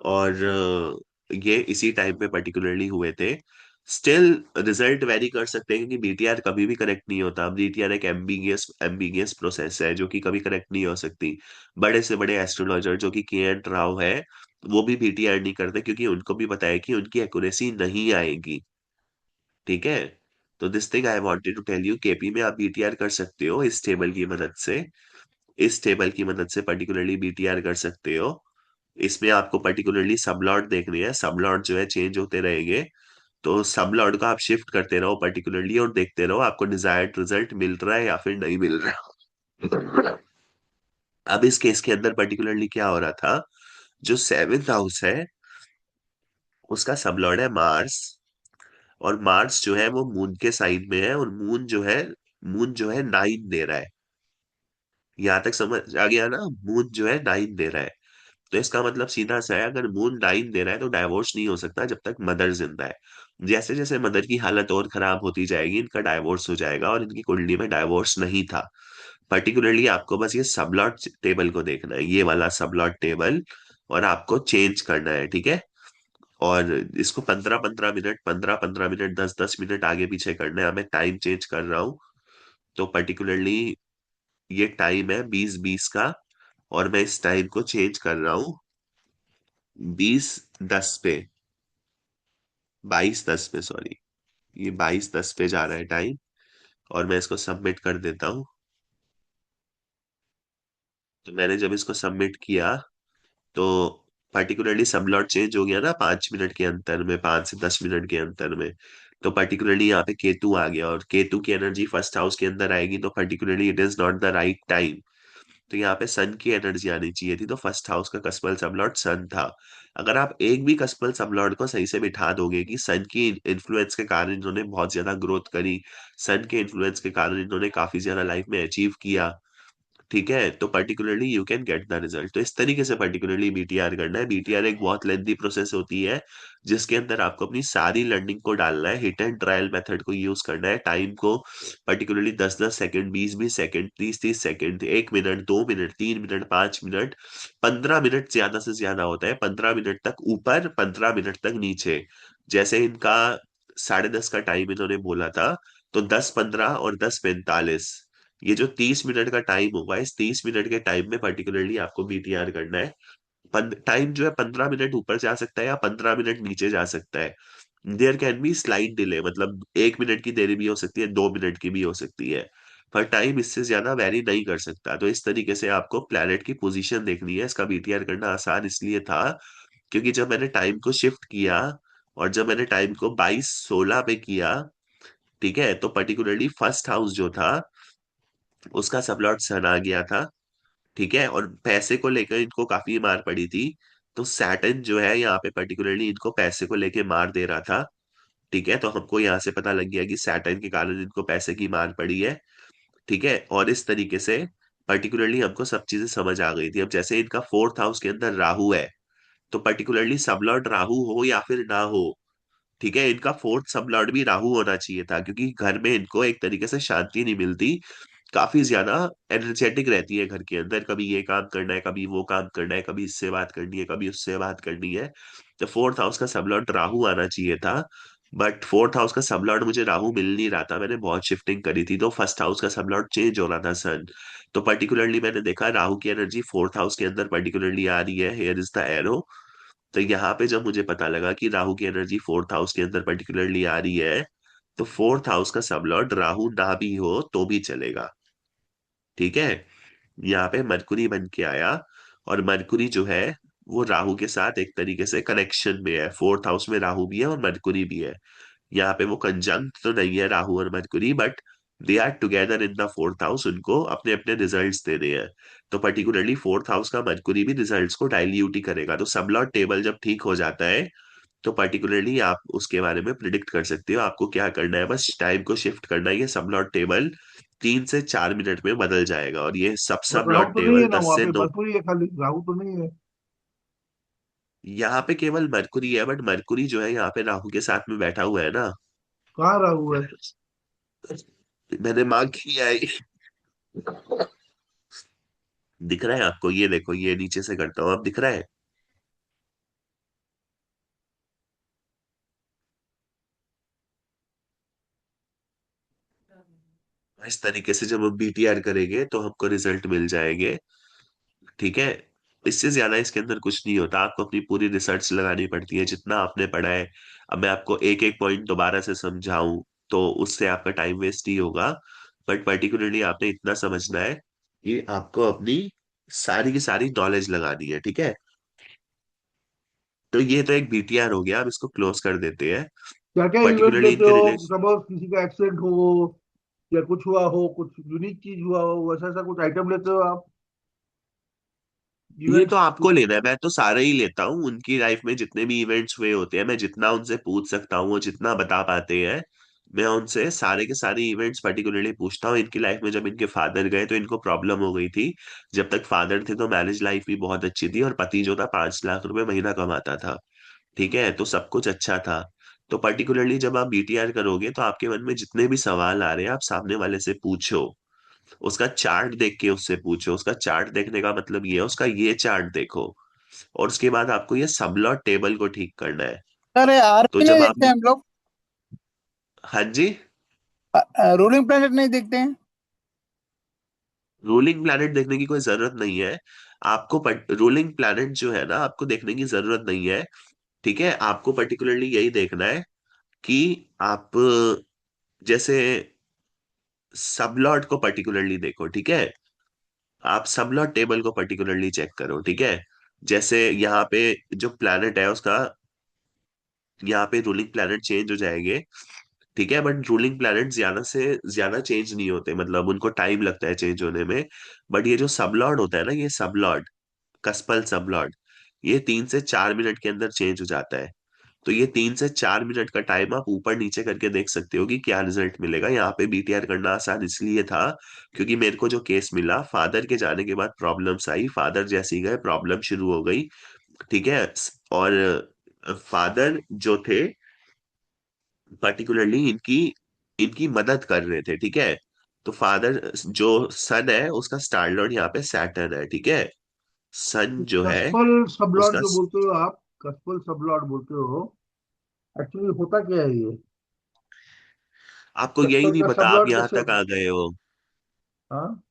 और ये इसी टाइम पे पर्टिकुलरली हुए थे। स्टिल रिजल्ट वेरी कर सकते हैं, क्योंकि बीटीआर कभी भी करेक्ट नहीं होता। बीटीआर एक एम्बिगियस एम्बिगियस प्रोसेस है जो कि कभी करेक्ट नहीं हो सकती। बड़े से बड़े एस्ट्रोलॉजर जो कि के एन राव है, वो भी बीटीआर नहीं करते, क्योंकि उनको भी पता है कि उनकी एक्यूरेसी नहीं आएगी। ठीक है, तो this thing I wanted to tell you, KP में आप बीटीआर कर सकते हो इस टेबल की मदद से। इस टेबल की मदद से पर्टिकुलरली बीटीआर कर सकते हो। इसमें आपको पर्टिकुलरली सबलॉट देखने हैं, सबलॉट जो है चेंज होते रहेंगे। तो सबलॉट को आप शिफ्ट करते रहो पर्टिकुलरली, और देखते रहो आपको डिजायर्ड रिजल्ट मिल रहा है या फिर नहीं मिल रहा। अब इस केस के अंदर पर्टिकुलरली क्या हो रहा था, जो सेवेंथ हाउस है उसका सबलॉर्ड है मार्स। और मार्स जो है वो मून के साइन में है, और मून जो है 9 दे रहा है। यहां तक समझ आ गया ना, मून जो है 9 दे रहा है। तो इसका मतलब सीधा सा है, अगर मून 9 दे रहा है तो डाइवोर्स नहीं हो सकता जब तक मदर जिंदा है। जैसे जैसे मदर की हालत और खराब होती जाएगी इनका डाइवोर्स हो जाएगा, और इनकी कुंडली में डाइवोर्स नहीं था। पर्टिकुलरली आपको बस ये सबलॉट टेबल को देखना है, ये वाला सबलॉट टेबल, और आपको चेंज करना है। ठीक है, और इसको 15-15 मिनट, 15-15 मिनट, 10-10 मिनट आगे पीछे करना है। मैं टाइम चेंज कर रहा हूँ। तो पर्टिकुलरली ये टाइम है 20:20 का, और मैं इस टाइम को चेंज कर रहा हूँ 20:10 पे, 22:10 पे, सॉरी। ये 22:10 पे जा रहा है टाइम, और मैं इसको सबमिट कर देता हूँ। तो मैंने जब इसको सबमिट किया, तो पर्टिकुलरली सबलॉट चेंज हो गया ना 5 मिनट के अंतर में, 5 से 10 मिनट के अंतर में। तो पर्टिकुलरली यहाँ पे केतु आ गया, और केतु की एनर्जी फर्स्ट हाउस के अंदर आएगी, तो particularly it is not the right time. तो यहाँ पे सन की एनर्जी आनी चाहिए थी, तो फर्स्ट हाउस का कस्मल सबलॉर्ड सन था। अगर आप एक भी कस्मल सबलॉर्ड को सही से बिठा दोगे कि सन की इन्फ्लुएंस के कारण इन्होंने बहुत ज्यादा ग्रोथ करी, सन के इन्फ्लुएंस के कारण इन्होंने काफी ज्यादा लाइफ में अचीव किया, ठीक है, तो particularly you can get the result. तो इस तरीके से पर्टिकुलरली बीटीआर करना है। बीटीआर एक बहुत लेंथी प्रोसेस होती है, जिसके अंदर आपको अपनी सारी लर्निंग को डालना है, हिट एंड ट्रायल मेथड को यूज करना है, टाइम को particularly 10-10 second, 20-20 second, 30-30 second, 1 minute, 2 minute, 3 minute, 5 minute, 15 minute ज्यादा से ज्यादा होता है, 15 मिनट तक ऊपर, 15 मिनट तक नीचे। जैसे इनका 10:30 का टाइम इन्होंने बोला था, तो 10:15 और 10:45, ये जो 30 मिनट का टाइम होगा, इस 30 मिनट के टाइम में पर्टिकुलरली आपको बीटीआर करना है। टाइम जो है 15 मिनट ऊपर जा सकता है या 15 मिनट नीचे जा सकता है। There can be slight delay, मतलब 1 मिनट की देरी भी हो सकती है, 2 मिनट की भी हो सकती है, पर टाइम इससे ज्यादा वेरी नहीं कर सकता। तो इस तरीके से आपको प्लैनेट की पोजीशन देखनी है। इसका बीटीआर करना आसान इसलिए था क्योंकि जब मैंने टाइम को शिफ्ट किया और जब मैंने टाइम को 22:16 पे किया, ठीक है, तो पर्टिकुलरली फर्स्ट हाउस जो था उसका सबलॉट सन आ गया था। ठीक है, और पैसे को लेकर इनको काफी मार पड़ी थी। तो सैटर्न जो है यहाँ पे पर्टिकुलरली इनको पैसे को लेके मार दे रहा था। ठीक है, तो हमको यहाँ से पता लग गया कि सैटर्न के कारण इनको पैसे की मार पड़ी है। ठीक है, और इस तरीके से पर्टिकुलरली हमको सब चीजें समझ आ गई थी। अब जैसे इनका फोर्थ हाउस के अंदर राहु है, तो पर्टिकुलरली सबलॉर्ड राहु हो या फिर ना हो, ठीक है, इनका फोर्थ सबलॉर्ड भी राहु होना चाहिए था, क्योंकि घर में इनको एक तरीके से शांति नहीं मिलती। काफी ज्यादा एनर्जेटिक रहती है घर के अंदर, कभी ये काम करना है, कभी वो काम करना है, कभी इससे बात करनी है, कभी उससे बात करनी है। तो फोर्थ हाउस का सबलॉर्ड राहु आना चाहिए था, बट फोर्थ हाउस का सबलॉर्ड मुझे राहु मिल नहीं रहा था। मैंने बहुत शिफ्टिंग करी थी, तो फर्स्ट हाउस का सबलॉर्ड चेंज हो रहा था सन। तो पर्टिकुलरली मैंने देखा राहु की एनर्जी फोर्थ हाउस के अंदर पर्टिकुलरली आ रही है, हियर इज द एरो। तो यहाँ पे जब मुझे पता लगा कि राहु की एनर्जी फोर्थ हाउस के अंदर पर्टिकुलरली आ रही है, तो फोर्थ हाउस का सबलॉर्ड राहु ना भी हो तो भी चलेगा। ठीक है, यहाँ पे मरकुरी बन के आया, और मरकुरी जो है वो राहु के साथ एक तरीके से कनेक्शन में है। फोर्थ हाउस में राहु भी है और मरकुरी भी है। यहाँ पे वो कंजंक्ट तो नहीं है राहु और Mercury, but they are together in the fourth house, उनको अपने अपने रिजल्ट्स देने हैं। तो पर्टिकुलरली फोर्थ हाउस का मरकुरी भी रिजल्ट्स को डाइल्यूट ही करेगा। तो सबलॉट टेबल जब ठीक हो जाता है, तो पर्टिकुलरली आप उसके बारे में प्रिडिक्ट कर सकते हो। आपको क्या करना है, बस टाइम को शिफ्ट करना है। ये सबलॉट टेबल 3 से 4 मिनट में बदल जाएगा, और ये सब बट राहु सबलॉट तो नहीं है टेबल ना दस वहां से पे, नौ मरकुरी है खाली, राहु तो नहीं है। यहाँ पे केवल मरकुरी है, बट मरकुरी जो है यहाँ पे राहु के साथ में बैठा हुआ है ना। कहाँ राहु है? मैंने मार्क किया है, दिख रहा है आपको? ये देखो, ये नीचे से करता हूँ, अब दिख रहा है। इस तरीके से जब हम बीटीआर करेंगे तो हमको रिजल्ट मिल जाएंगे। ठीक है, इससे ज्यादा इसके अंदर कुछ नहीं होता। आपको अपनी पूरी रिसर्च लगानी पड़ती है जितना आपने पढ़ा है। अब मैं आपको एक एक पॉइंट दोबारा से समझाऊं तो उससे आपका टाइम वेस्ट ही होगा। बट पर्टिकुलरली आपने इतना समझना है कि आपको अपनी सारी की सारी नॉलेज लगानी है। ठीक है, तो ये तो एक बीटीआर हो गया, अब इसको क्लोज कर देते हैं। क्या क्या इवेंट पर्टिकुलरली लेते इनके हो? रिलेशन, सपोज किसी का एक्सीडेंट हो, या कुछ हुआ हो, कुछ यूनिक चीज हुआ हो, वैसा ऐसा कुछ आइटम लेते हो आप ये इवेंट्स? तो आपको लेना है, मैं तो सारे ही लेता हूँ। उनकी लाइफ में जितने भी इवेंट्स हुए होते हैं, मैं जितना उनसे पूछ सकता हूँ, वो जितना बता पाते हैं, मैं उनसे सारे के सारे इवेंट्स पर्टिकुलरली पूछता हूँ। इनकी लाइफ में जब इनके फादर गए तो इनको प्रॉब्लम हो गई थी। जब तक फादर थे तो मैरिज लाइफ भी बहुत अच्छी थी, और पति जो था 5 लाख रुपए महीना कमाता था। ठीक है, तो सब कुछ अच्छा था। तो पर्टिकुलरली जब आप बीटीआर करोगे तो आपके मन में जितने भी सवाल आ रहे हैं, आप सामने वाले से पूछो। उसका चार्ट देख के उससे पूछो। उसका चार्ट देखने का मतलब ये है, उसका ये चार्ट देखो, और उसके बाद आपको ये सबलॉट टेबल को ठीक करना है। अरे तो आरपी नहीं जब आप, देखते हम लोग? हाँ जी, रूलिंग प्लैनेट नहीं देखते हैं? रूलिंग प्लैनेट देखने की कोई जरूरत नहीं है। आपको रूलिंग प्लैनेट जो है ना, आपको देखने की जरूरत नहीं है। ठीक है, आपको पर्टिकुलरली यही देखना है कि आप जैसे सबलॉट को पर्टिकुलरली देखो। ठीक है, आप सबलॉट टेबल को पर्टिकुलरली चेक करो। ठीक है, जैसे यहाँ पे जो प्लैनेट है उसका, यहाँ पे रूलिंग प्लैनेट चेंज हो जाएंगे। ठीक है, बट रूलिंग प्लैनेट ज्यादा से ज्यादा चेंज नहीं होते, मतलब उनको टाइम लगता है चेंज होने में। बट ये जो सबलॉर्ड होता है ना, ये सबलॉर्ड, कस्पल सबलॉर्ड, ये 3 से 4 मिनट के अंदर चेंज हो जाता है। तो ये 3 से 4 मिनट का टाइम आप ऊपर नीचे करके देख सकते हो कि क्या रिजल्ट मिलेगा। यहाँ पे बीटीआर करना आसान इसलिए था क्योंकि मेरे को जो केस मिला, फादर के जाने के बाद प्रॉब्लम्स आई, फादर जैसे ही गए प्रॉब्लम शुरू हो गई। ठीक है, और फादर जो थे पर्टिकुलरली इनकी इनकी मदद कर रहे थे। ठीक है, तो फादर जो सन है उसका स्टार लॉर्ड यहाँ पे सैटर्न है। ठीक है, सन जो है कस्पल सबलॉट उसका, जो बोलते हो आप, कस्पल सबलॉट बोलते हो, एक्चुअली होता क्या है ये? आपको यही कस्पल नहीं का पता, आप सबलॉट यहाँ कैसे तक होता आ है? गए हो। हाँ।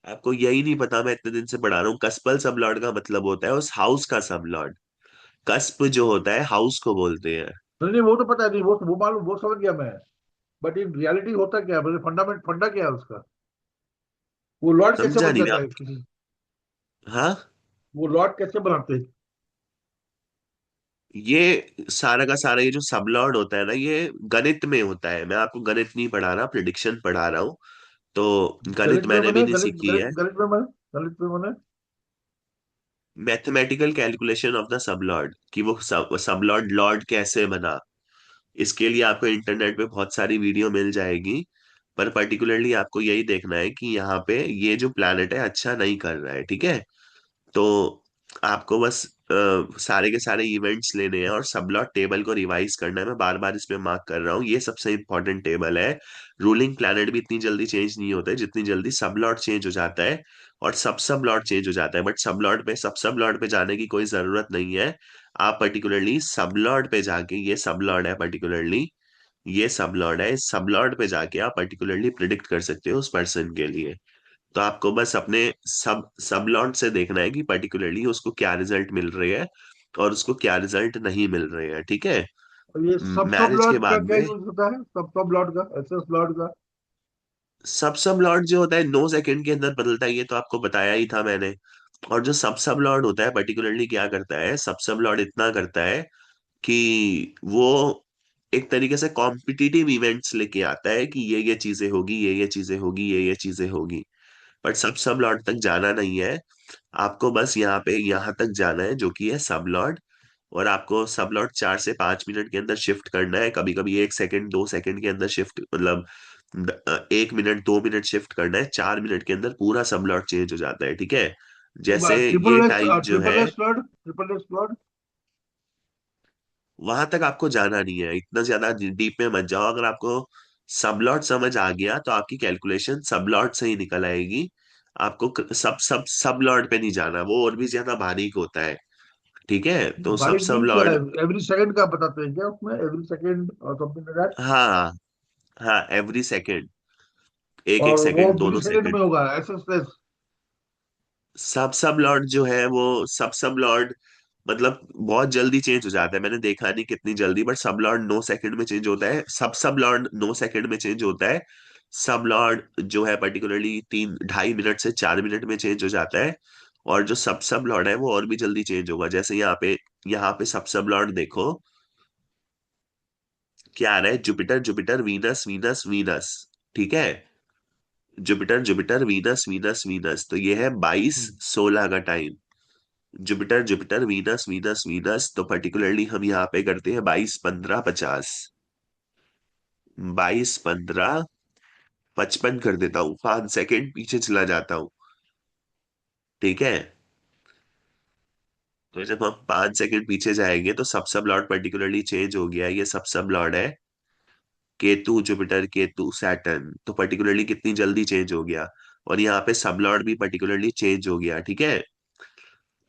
आपको यही नहीं पता, मैं इतने दिन से पढ़ा रहा हूँ। कस्पल सबलॉर्ड का मतलब होता है उस हाउस का सबलॉर्ड। कस्प जो होता है हाउस को बोलते हैं। नहीं नहीं, वो तो पता है, नहीं वो मालूम, वो समझ गया मैं। बट इन रियलिटी होता क्या है, मतलब फंडा क्या है उसका? वो लॉर्ड कैसे समझा बन नहीं जाता है आप? किसी? हाँ, वो लॉर्ड कैसे बनाते हैं? ये सारा का सारा ये जो सबलॉर्ड होता है ना, ये गणित में होता है। मैं आपको गणित नहीं पढ़ा रहा, प्रिडिक्शन पढ़ा रहा हूँ। तो गणित गणित में मैंने भी बने, नहीं गणित सीखी गणित है। गणित में बने। Mathematical calculation of the sublord, कि वो सबलॉर्ड लॉर्ड कैसे बना। इसके लिए आपको इंटरनेट पे बहुत सारी वीडियो मिल जाएगी। पर पर्टिकुलरली आपको यही देखना है कि यहाँ पे ये जो प्लैनेट है अच्छा नहीं कर रहा है, ठीक है। तो आपको बस सारे के सारे इवेंट्स लेने हैं और सबलॉट टेबल को रिवाइज करना है। मैं बार बार इसमें मार्क कर रहा हूँ, ये सबसे इंपॉर्टेंट टेबल है। रूलिंग प्लैनेट भी इतनी जल्दी चेंज नहीं होते जितनी जल्दी सबलॉट चेंज हो जाता है और सब सबलॉट चेंज हो जाता है। बट सब सबलॉट पे जाने की कोई जरूरत नहीं है। आप पर्टिकुलरली सबलॉट पे जाके, ये सबलॉट है पर्टिकुलरली, ये सबलॉर्ड है, इस सबलॉर्ड पे जाके आप पर्टिकुलरली प्रिडिक्ट कर सकते हो उस पर्सन के लिए। तो आपको बस अपने सबलॉर्ड से देखना है कि पर्टिकुलरली उसको क्या रिजल्ट मिल रहे हैं और उसको क्या रिजल्ट नहीं मिल रहे हैं, ठीक है। और ये सब मैरिज के लॉर्ड का बाद क्या में यूज होता है? सब लॉर्ड का, एसएस लॉर्ड का? सब लॉर्ड जो होता है 9 सेकंड के अंदर बदलता है, ये तो आपको बताया ही था मैंने। और जो सब लॉर्ड होता है पर्टिकुलरली क्या करता है, सब लॉर्ड इतना करता है कि वो एक तरीके से कॉम्पिटिटिव इवेंट्स लेके आता है कि ये चीजें होगी, ये चीजें होगी, ये चीजें होगी। बट सब लॉर्ड तक जाना नहीं है। आपको बस यहाँ पे यहाँ तक जाना है जो कि है सब लॉर्ड। और आपको सब लॉर्ड 4 से 5 मिनट के अंदर शिफ्ट करना है, कभी कभी 1 सेकंड 2 सेकंड के अंदर शिफ्ट, मतलब 1 मिनट 2 मिनट शिफ्ट करना है। 4 मिनट के अंदर पूरा सब लॉर्ड चेंज हो जाता है, ठीक है। जैसे ये ट्रिपल एस, टाइम जो ट्रिपल है, S Lord, triple S Lord. वहां तक आपको जाना नहीं है, इतना ज्यादा डीप में मत जाओ। अगर आपको सबलॉट समझ आ गया तो आपकी कैलकुलेशन सबलॉट से ही निकल आएगी। आपको सबलॉट पे नहीं जाना, वो और भी ज्यादा बारीक होता है, ठीक है। तो बारीक मीन क्या है? सबलॉट, एवरी सेकंड का बताते हैं क्या उसमें? एवरी सेकंड और समथिंग लाइक दैट? हाँ हाँ, एवरी सेकेंड, एक एक और वो सेकेंड, मिली दोनों सेकंड सेकेंड। में होगा, एसएस? सब लॉर्ड जो है वो सब लॉर्ड मतलब बहुत जल्दी चेंज हो जाता है। मैंने देखा नहीं कितनी जल्दी, बट सब लॉर्ड 9 सेकंड में चेंज होता है। सब लॉर्ड 9 सेकंड में चेंज होता है। सब लॉर्ड जो है पर्टिकुलरली 3 ढाई मिनट से 4 मिनट में चेंज हो जाता है। और जो सब लॉर्ड है वो और भी जल्दी चेंज होगा। जैसे यहाँ पे सब लॉर्ड देखो क्या आ रहा है, Jupiter Jupiter Venus Venus Venus, ठीक है। Jupiter Jupiter Venus Venus Venus, तो ये है 22-16 का time. Jupiter Jupiter Venus Venus Venus, तो पर्टिकुलरली हम यहाँ पे करते हैं 22-15-50। 22-15-55 कर देता हूँ, 5 सेकेंड पीछे चला जाता हूँ, ठीक है। तो जब हम 5 सेकेंड पीछे जाएंगे तो सब लॉर्ड पर्टिकुलरली चेंज हो गया है। ये सब लॉर्ड है केतु जुपिटर केतु सैटर्न, तो पर्टिकुलरली कितनी जल्दी चेंज हो गया। और यहाँ पे सब लॉर्ड भी पर्टिकुलरली चेंज हो गया, ठीक है।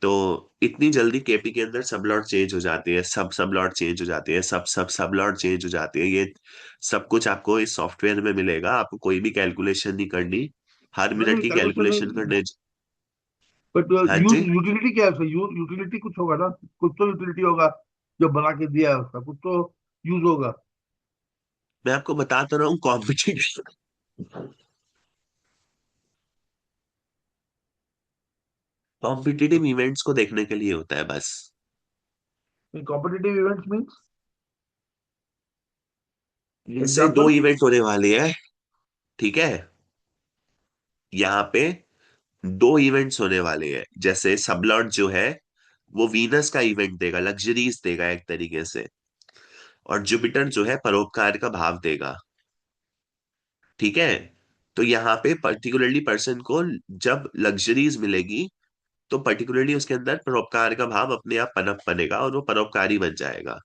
तो इतनी जल्दी केपी के अंदर सब लॉट चेंज हो जाते हैं, सब लॉट चेंज हो जाते हैं, सब लॉट चेंज हो जाते हैं। ये सब कुछ आपको इस सॉफ्टवेयर में मिलेगा, आपको कोई भी कैलकुलेशन नहीं करनी। हर नहीं मिनट नहीं, की कैलकुलेशन कैलकुलेशन नहीं। करने। बट हाँ यूज जी, यूटिलिटी क्या है उसका? यूटिलिटी कुछ होगा ना? कुछ तो यूटिलिटी होगा जो बना के दिया है उसका, कुछ तो यूज होगा। मैं आपको बता तो रहा हूँ, कॉम्पिटिटिव कॉम्पिटिटिव इवेंट्स को देखने के लिए होता है बस। Competitive events means? जैसे दो एग्जाम्पल? इवेंट होने वाले हैं, ठीक है। यहाँ पे दो इवेंट्स होने वाले हैं। जैसे सबलॉट जो है वो वीनस का इवेंट देगा, लग्जरीज देगा एक तरीके से। और जुपिटर जो है परोपकार का भाव देगा, ठीक है। तो यहाँ पे पर्टिकुलरली पर्सन को जब लग्जरीज मिलेगी तो पर्टिकुलरली उसके अंदर परोपकार का भाव अपने आप पनप बनेगा और वो परोपकारी बन जाएगा।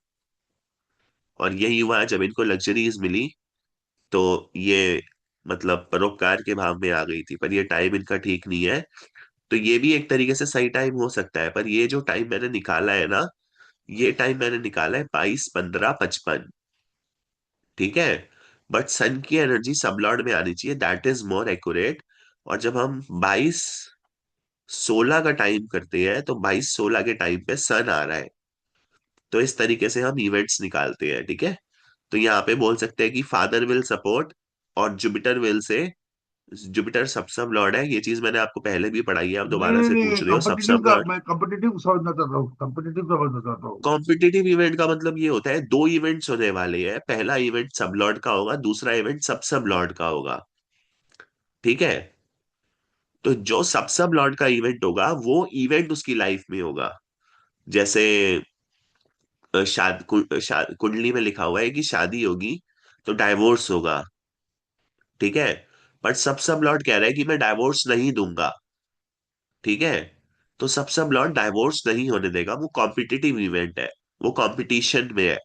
और यही हुआ जब इनको लग्जरीज मिली, तो ये मतलब परोपकार के भाव में आ गई थी। पर ये टाइम इनका ठीक नहीं है। तो ये भी एक तरीके से सही टाइम हो सकता है, पर ये जो टाइम मैंने निकाला है ना, ये टाइम मैंने निकाला है 22-15-55, ठीक है। बट सन की एनर्जी सबलॉर्ड में आनी चाहिए, दैट इज मोर एक्यूरेट। और जब हम 22-16 का टाइम करते हैं तो 22-16 के टाइम पे सन आ रहा है। तो इस तरीके से हम इवेंट्स निकालते हैं, ठीक है। तो यहाँ पे बोल सकते हैं कि फादर विल सपोर्ट, और जुपिटर विल से, जुपिटर सब सब लॉर्ड है, ये चीज मैंने आपको पहले भी पढ़ाई है, आप नहीं दोबारा नहीं से नहीं, पूछ रहे हो सब कॉम्पिटिटिव सब का लॉर्ड। मैं कॉम्पिटिटिव समझना चाहता हूँ, कॉम्पिटिटिव समझना चाहता हूँ। कॉम्पिटिटिव इवेंट का मतलब ये होता है दो इवेंट्स होने वाले हैं, पहला इवेंट सब लॉर्ड का होगा, दूसरा इवेंट सब सब लॉर्ड का होगा, ठीक है। तो जो सब सब लॉर्ड का इवेंट होगा वो इवेंट उसकी लाइफ में होगा। जैसे कुंडली में लिखा हुआ है कि शादी होगी तो डाइवोर्स होगा, ठीक है। बट सब सब लॉर्ड कह रहा है कि मैं डाइवोर्स नहीं दूंगा, ठीक है। तो सब सब लॉर्ड डाइवोर्स नहीं होने देगा, वो कॉम्पिटिटिव इवेंट है, वो कंपटीशन में है।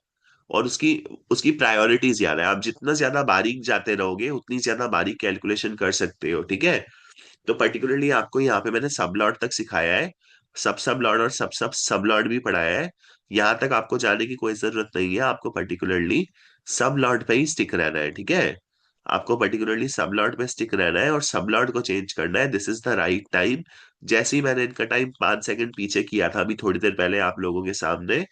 और उसकी उसकी प्रायोरिटीज ज्यादा है, आप जितना ज्यादा बारीक जाते रहोगे उतनी ज्यादा बारीक कैलकुलेशन कर सकते हो, ठीक है। तो पर्टिकुलरली आपको यहाँ पे मैंने सब लॉर्ड तक सिखाया है, सब सब लॉर्ड और सब सब सब लॉर्ड भी पढ़ाया है। यहाँ तक आपको जाने की कोई जरूरत नहीं है, आपको पर्टिकुलरली सब लॉर्ड पे ही स्टिक रहना है, ठीक है। आपको पर्टिकुलरली सब लॉर्ड पे स्टिक रहना है और सब लॉर्ड को चेंज करना है, this is the right time. जैसे ही मैंने इनका टाइम 5 सेकंड पीछे किया था अभी थोड़ी देर पहले आप लोगों के सामने,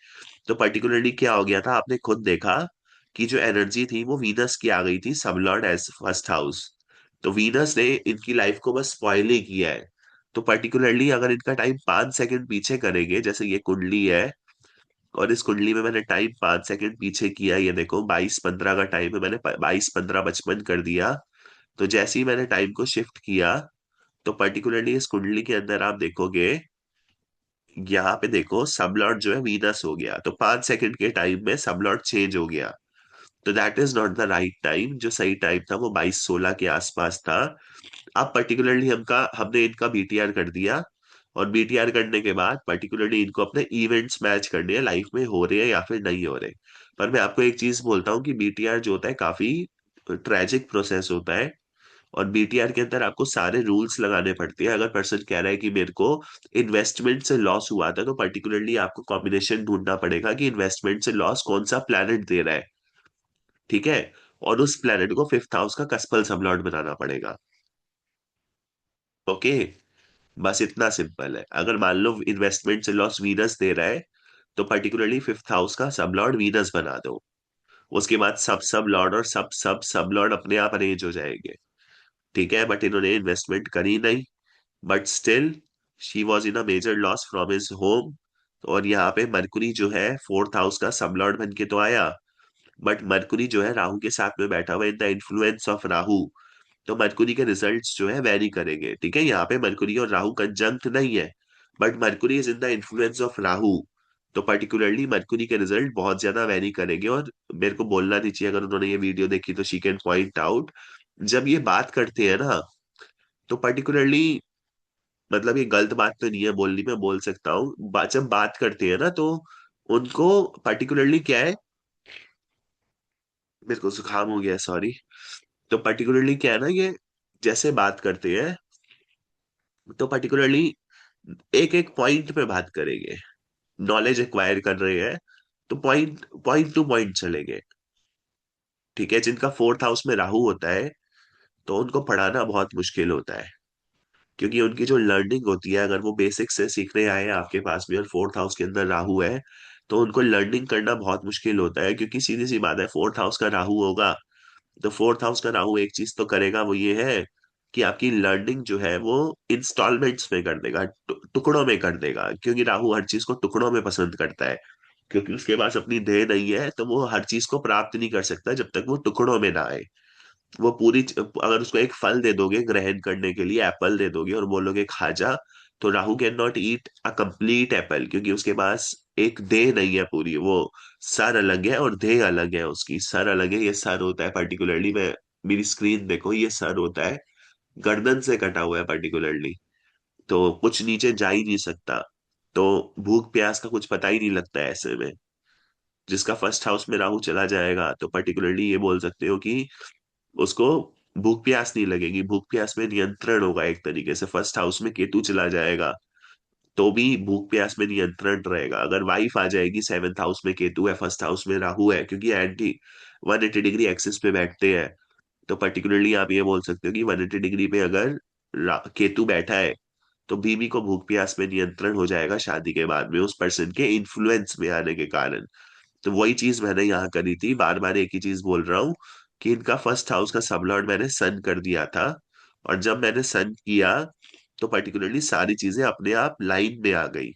तो पर्टिकुलरली क्या हो गया था आपने खुद देखा कि जो एनर्जी थी वो वीनस की आ गई थी sub lord as first house. तो वीनस ने इनकी लाइफ को बस स्पॉइल ही किया है। तो पर्टिकुलरली अगर इनका टाइम 5 सेकंड पीछे करेंगे, जैसे ये कुंडली है और इस कुंडली में मैंने टाइम 5 सेकंड पीछे किया, ये देखो 22:15 का टाइम है, मैंने 22:15:55 कर दिया। तो जैसे ही मैंने टाइम को शिफ्ट किया, तो पर्टिकुलरली इस कुंडली के अंदर आप देखोगे, यहाँ पे देखो सबलॉर्ड जो है वीनस हो गया, तो 5 सेकंड के टाइम में सबलॉर्ड चेंज हो गया। तो that is not the right time, जो सही टाइम था वो 22-16 के आसपास था। अब पर्टिकुलरली हमने इनका बीटीआर कर दिया, और बीटीआर करने के बाद पर्टिकुलरली इनको अपने इवेंट्स मैच करने हैं, लाइफ में हो रहे हैं या फिर नहीं हो रहे। पर मैं आपको एक चीज बोलता हूँ कि बीटीआर जो होता है काफी ट्रेजिक प्रोसेस होता है, और बीटीआर के अंदर आपको सारे रूल्स लगाने पड़ते हैं। अगर पर्सन कह रहा है कि मेरे को इन्वेस्टमेंट से लॉस हुआ था, तो पर्टिकुलरली आपको कॉम्बिनेशन ढूंढना पड़ेगा कि इन्वेस्टमेंट से लॉस कौन सा प्लैनेट दे रहा है, ठीक है। और उस प्लैनेट को फिफ्थ हाउस का कस्पल सबलॉर्ड बनाना पड़ेगा, ओके। बस इतना सिंपल है। अगर मान लो इन्वेस्टमेंट से लॉस वीनस दे रहा है, तो पर्टिकुलरली फिफ्थ हाउस का सब लॉर्ड वीनस बना दो। उसके बाद सब सब लॉर्ड और सब सब सब लॉर्ड अपने आप अरेंज हो जाएंगे, ठीक है। बट इन्होंने इन्वेस्टमेंट करी नहीं, but still she was in a major loss from his home. और यहाँ पे मरकुरी जो है फोर्थ हाउस का सब लॉर्ड बन के तो आया, बट मरकुरी जो है राहु के साथ में बैठा हुआ in the influence of Rahu. तो मरकुरी के रिजल्ट्स जो है वेरी करेंगे, ठीक है। यहाँ पे मरकुरी और राहु कंजंक्ट नहीं है, but Mercury is in the influence of Rahu. तो पर्टिकुलरली मरकुरी के रिजल्ट बहुत ज्यादा वेरी करेंगे, और मेरे को बोलना नहीं चाहिए, अगर उन्होंने ये वीडियो देखी तो शी कैन पॉइंट आउट। जब ये बात करते हैं ना, तो पर्टिकुलरली मतलब ये गलत बात तो नहीं है बोलनी, मैं बोल सकता हूँ, जब बात करते हैं ना तो उनको पर्टिकुलरली क्या है, मेरे को जुकाम हो गया है, सॉरी। तो पर्टिकुलरली क्या है ना, ये जैसे बात करते हैं तो पर्टिकुलरली एक एक पॉइंट पे बात करेंगे, नॉलेज एक्वायर कर रहे हैं तो पॉइंट पॉइंट टू पॉइंट चलेंगे, ठीक है। जिनका फोर्थ हाउस में राहु होता है तो उनको पढ़ाना बहुत मुश्किल होता है, क्योंकि उनकी जो लर्निंग होती है, अगर वो बेसिक से सीखने आए हैं आपके पास में और फोर्थ हाउस के अंदर राहु है, तो उनको लर्निंग करना बहुत मुश्किल होता है। क्योंकि सीधी सी बात है, फोर्थ हाउस का राहु होगा तो फोर्थ हाउस का राहु एक चीज तो करेगा, वो ये है कि आपकी लर्निंग जो है वो इंस्टॉलमेंट्स में कर देगा, टुकड़ों में कर देगा, क्योंकि राहु हर चीज को टुकड़ों में पसंद करता है। क्योंकि उसके पास अपनी देह नहीं है, तो वो हर चीज को प्राप्त नहीं कर सकता जब तक वो टुकड़ों में ना आए। वो अगर उसको एक फल दे दोगे ग्रहण करने के लिए, एप्पल दे दोगे और बोलोगे खा जा, तो Rahu can not eat a complete Apple, क्योंकि उसके पास एक देह नहीं है पूरी, वो सर अलग है और देह अलग है, उसकी सर अलग है, ये सर होता है पर्टिकुलरली, मैं मेरी स्क्रीन देखो, ये सर होता है, गर्दन से कटा हुआ है पर्टिकुलरली, तो कुछ नीचे जा ही नहीं सकता। तो भूख प्यास का कुछ पता ही नहीं लगता है ऐसे में। जिसका फर्स्ट हाउस में राहु चला जाएगा तो पर्टिकुलरली ये बोल सकते हो कि उसको भूख प्यास नहीं लगेगी, भूख प्यास में नियंत्रण होगा एक तरीके से। फर्स्ट हाउस में केतु चला जाएगा तो भी भूख प्यास में नियंत्रण रहेगा। अगर वाइफ आ जाएगी, सेवेंथ हाउस में केतु है, फर्स्ट हाउस में राहु है, क्योंकि एंटी 180 डिग्री एक्सिस पे बैठते हैं। तो पर्टिकुलरली आप ये बोल सकते हो कि 180 डिग्री पे अगर केतु बैठा है तो बीवी को भूख प्यास में नियंत्रण हो जाएगा शादी के बाद में, उस पर्सन के इन्फ्लुएंस में आने के कारण। तो वही चीज मैंने यहाँ करी थी, बार बार एक ही चीज बोल रहा हूँ कि इनका फर्स्ट हाउस का सबलॉर्ड मैंने सन कर दिया था। और जब मैंने सन किया तो पर्टिकुलरली सारी चीजें अपने आप लाइन में आ गई।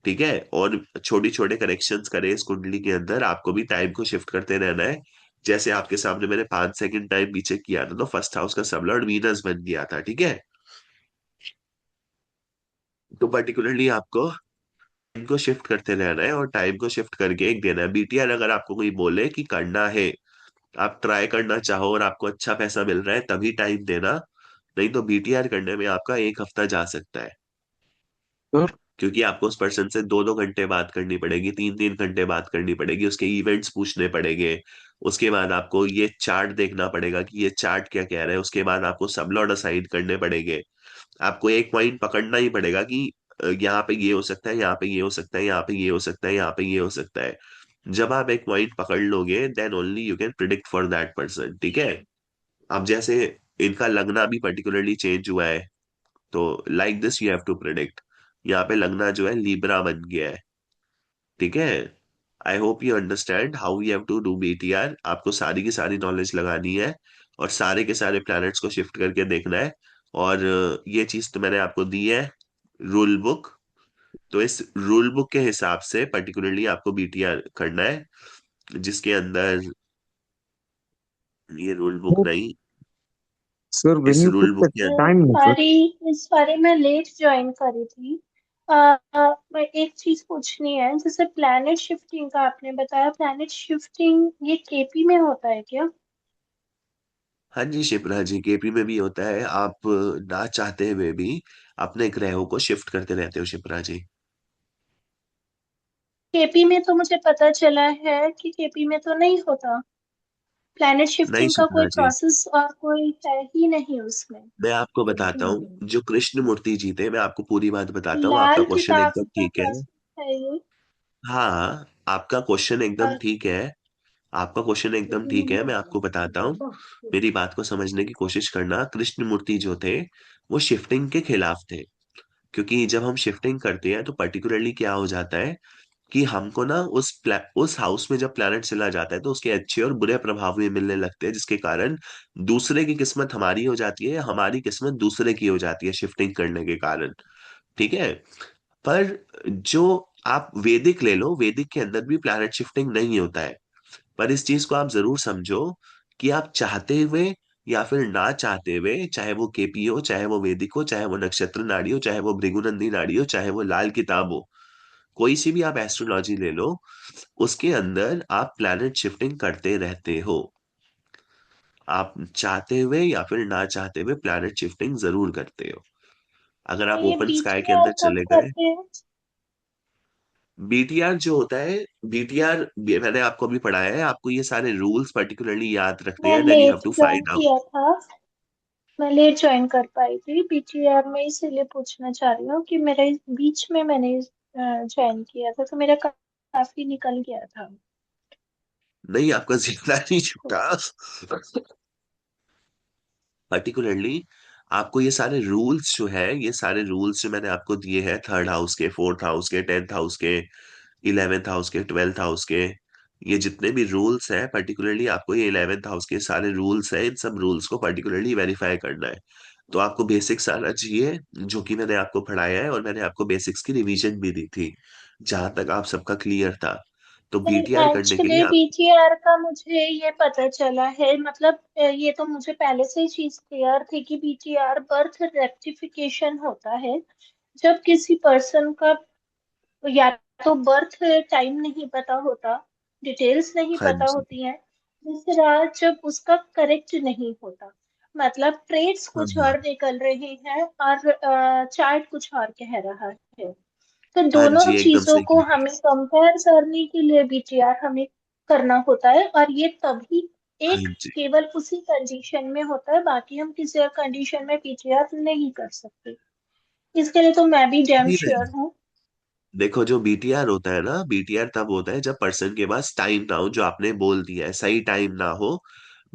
ठीक है, और छोटी छोटे करेक्शंस करे इस कुंडली के अंदर, आपको भी टाइम को शिफ्ट करते रहना है। जैसे आपके सामने मैंने 5 सेकंड टाइम पीछे किया था तो फर्स्ट हाउस का सबलॉर्ड वीनस बन गया था। ठीक है, तो पर्टिकुलरली आपको टाइम को शिफ्ट करते रहना है और टाइम को शिफ्ट करके एक देना है बीटीआर। अगर आपको कोई बोले कि करना है, आप ट्राई करना चाहो और आपको अच्छा पैसा मिल रहा है तभी टाइम देना, नहीं तो बीटीआर करने में आपका 1 हफ्ता जा सकता है। सर। क्योंकि आपको उस पर्सन से 2-2 घंटे बात करनी पड़ेगी, 3-3 घंटे बात करनी पड़ेगी, उसके इवेंट्स पूछने पड़ेंगे। उसके बाद आपको ये चार्ट देखना पड़ेगा कि ये चार्ट क्या कह रहा है, उसके बाद आपको सबलॉट असाइन करने पड़ेंगे। आपको एक पॉइंट पकड़ना ही पड़ेगा कि यहाँ पे ये हो सकता है, यहाँ पे ये हो सकता है, यहाँ पे ये हो सकता है, यहाँ पे ये हो सकता है। जब आप एक पॉइंट पकड़ लोगे then only you can predict for that person. ठीक है, अब जैसे इनका लगना भी पर्टिकुलरली चेंज हुआ है, तो like this you have to predict. यहाँ पे लगना जो है लीब्रा बन गया है। ठीक है, I hope you understand how you have to do BTR. आपको सारी की सारी नॉलेज लगानी है और सारे के सारे प्लैनेट्स को शिफ्ट करके देखना है। और ये चीज तो मैंने आपको दी है, रूल बुक। तो इस रूल बुक के हिसाब से पर्टिकुलरली आपको बीटीआर करना है, जिसके अंदर ये रूल बुक नहीं, सर व्हेन इस you rule put book the के अंदर। Time method. सॉरी, सॉरी मैं लेट ज्वाइन करी थी। मैं एक चीज पूछनी है, जैसे प्लैनेट शिफ्टिंग का आपने बताया, प्लैनेट शिफ्टिंग ये केपी में होता है क्या? हाँ जी शिप्रा जी, केपी में भी होता है। आप ना चाहते हुए भी अपने ग्रहों को शिफ्ट करते रहते हो शिप्रा जी। केपी में तो मुझे पता चला है कि केपी में तो नहीं होता। प्लैनेट नहीं शिफ्टिंग का कोई शिप्रा जी, प्रोसेस और कोई है ही नहीं उसमें। मैं आपको बताता हूँ। जो कृष्ण मूर्ति जी थे, मैं आपको पूरी बात बताता हूँ, आपका लाल क्वेश्चन किताब एकदम का ठीक है। प्रोसेस है ये। हाँ, आपका क्वेश्चन एकदम और ठीक है। आपका क्वेश्चन एकदम ठीक है, मैं आपको बताता हूँ। मेरी बात को समझने की कोशिश करना। कृष्ण मूर्ति जो थे वो शिफ्टिंग के खिलाफ थे। क्योंकि जब हम शिफ्टिंग करते हैं तो पर्टिकुलरली क्या हो जाता है कि हमको ना उस हाउस में जब प्लैनेट चला जाता है तो उसके अच्छे और बुरे प्रभाव भी मिलने लगते हैं, जिसके कारण दूसरे की किस्मत हमारी हो जाती है, हमारी किस्मत दूसरे की हो जाती है शिफ्टिंग करने के कारण। ठीक है, पर जो आप वैदिक ले लो, वैदिक के अंदर भी प्लैनेट शिफ्टिंग नहीं होता है। पर इस चीज को आप जरूर समझो कि आप चाहते हुए या फिर ना चाहते हुए, चाहे वो केपी हो, चाहे वो वैदिक हो, चाहे वो नक्षत्र नाड़ी हो, चाहे वो भृगुनंदी नाड़ी हो, चाहे वो लाल किताब हो, कोई सी भी आप एस्ट्रोलॉजी ले लो, उसके अंदर आप प्लैनेट शिफ्टिंग करते रहते हो। आप चाहते हुए या फिर ना चाहते हुए प्लैनेट शिफ्टिंग जरूर करते हो। अगर तो आप ये ओपन स्काई के बीटीआर अंदर कब चले गए, करते हैं? बीटीआर जो होता है, बीटीआर मैंने आपको अभी पढ़ाया है, आपको ये सारे रूल्स पर्टिकुलरली याद रखने मैं हैं, then you have late to join find out. किया था। मैं लेट ज्वाइन कर पाई थी बीटीआर में, इसीलिए पूछना चाह रही हूँ कि मेरे बीच में मैंने ज्वाइन किया था तो मेरा काफी निकल गया था। नहीं, आपका जितना नहीं तो छूटा। पर्टिकुलरली आपको ये सारे रूल्स जो है, ये सारे रूल्स जो मैंने आपको दिए हैं, थर्ड हाउस के, फोर्थ हाउस के, 10th हाउस के, 11th हाउस के, 12th हाउस के, ये जितने भी रूल्स हैं पर्टिकुलरली आपको ये 11th हाउस के सारे रूल्स हैं, इन सब रूल्स को पर्टिकुलरली वेरीफाई करना है। तो आपको बेसिक्स आना चाहिए, जो कि मैंने आपको पढ़ाया है, और मैंने आपको बेसिक्स की रिवीजन भी दी थी जहां तक आप सबका क्लियर था। तो बीटीआर करने के लिए एक्चुअली आप। बीटीआर का मुझे ये पता चला है, मतलब ये तो मुझे पहले से ही चीज क्लियर थी कि बीटीआर बर्थ रेक्टिफिकेशन होता है। जब किसी पर्सन का या तो बर्थ टाइम नहीं पता होता, डिटेल्स नहीं हाँ पता जी। होती हैं। दूसरा, जब उसका करेक्ट नहीं होता, मतलब ट्रेड्स हाँ कुछ हाँ। और निकल रहे हैं और चार्ट कुछ और कह रहा है। तो हाँ दोनों जी, एकदम चीजों सही को कह रही हमें कंपेयर करने के लिए बीटीआर हमें करना होता है, और ये तभी हैं। एक हाँ जी। केवल उसी कंडीशन में होता है, बाकी हम किसी और कंडीशन में बीटीआर नहीं कर सकते। इसके लिए तो मैं भी डैम नहीं श्योर नहीं, हूँ। देखो जो बीटीआर होता है ना, बीटीआर तब होता है जब पर्सन के पास टाइम ना हो, जो आपने बोल दिया है सही टाइम ना हो।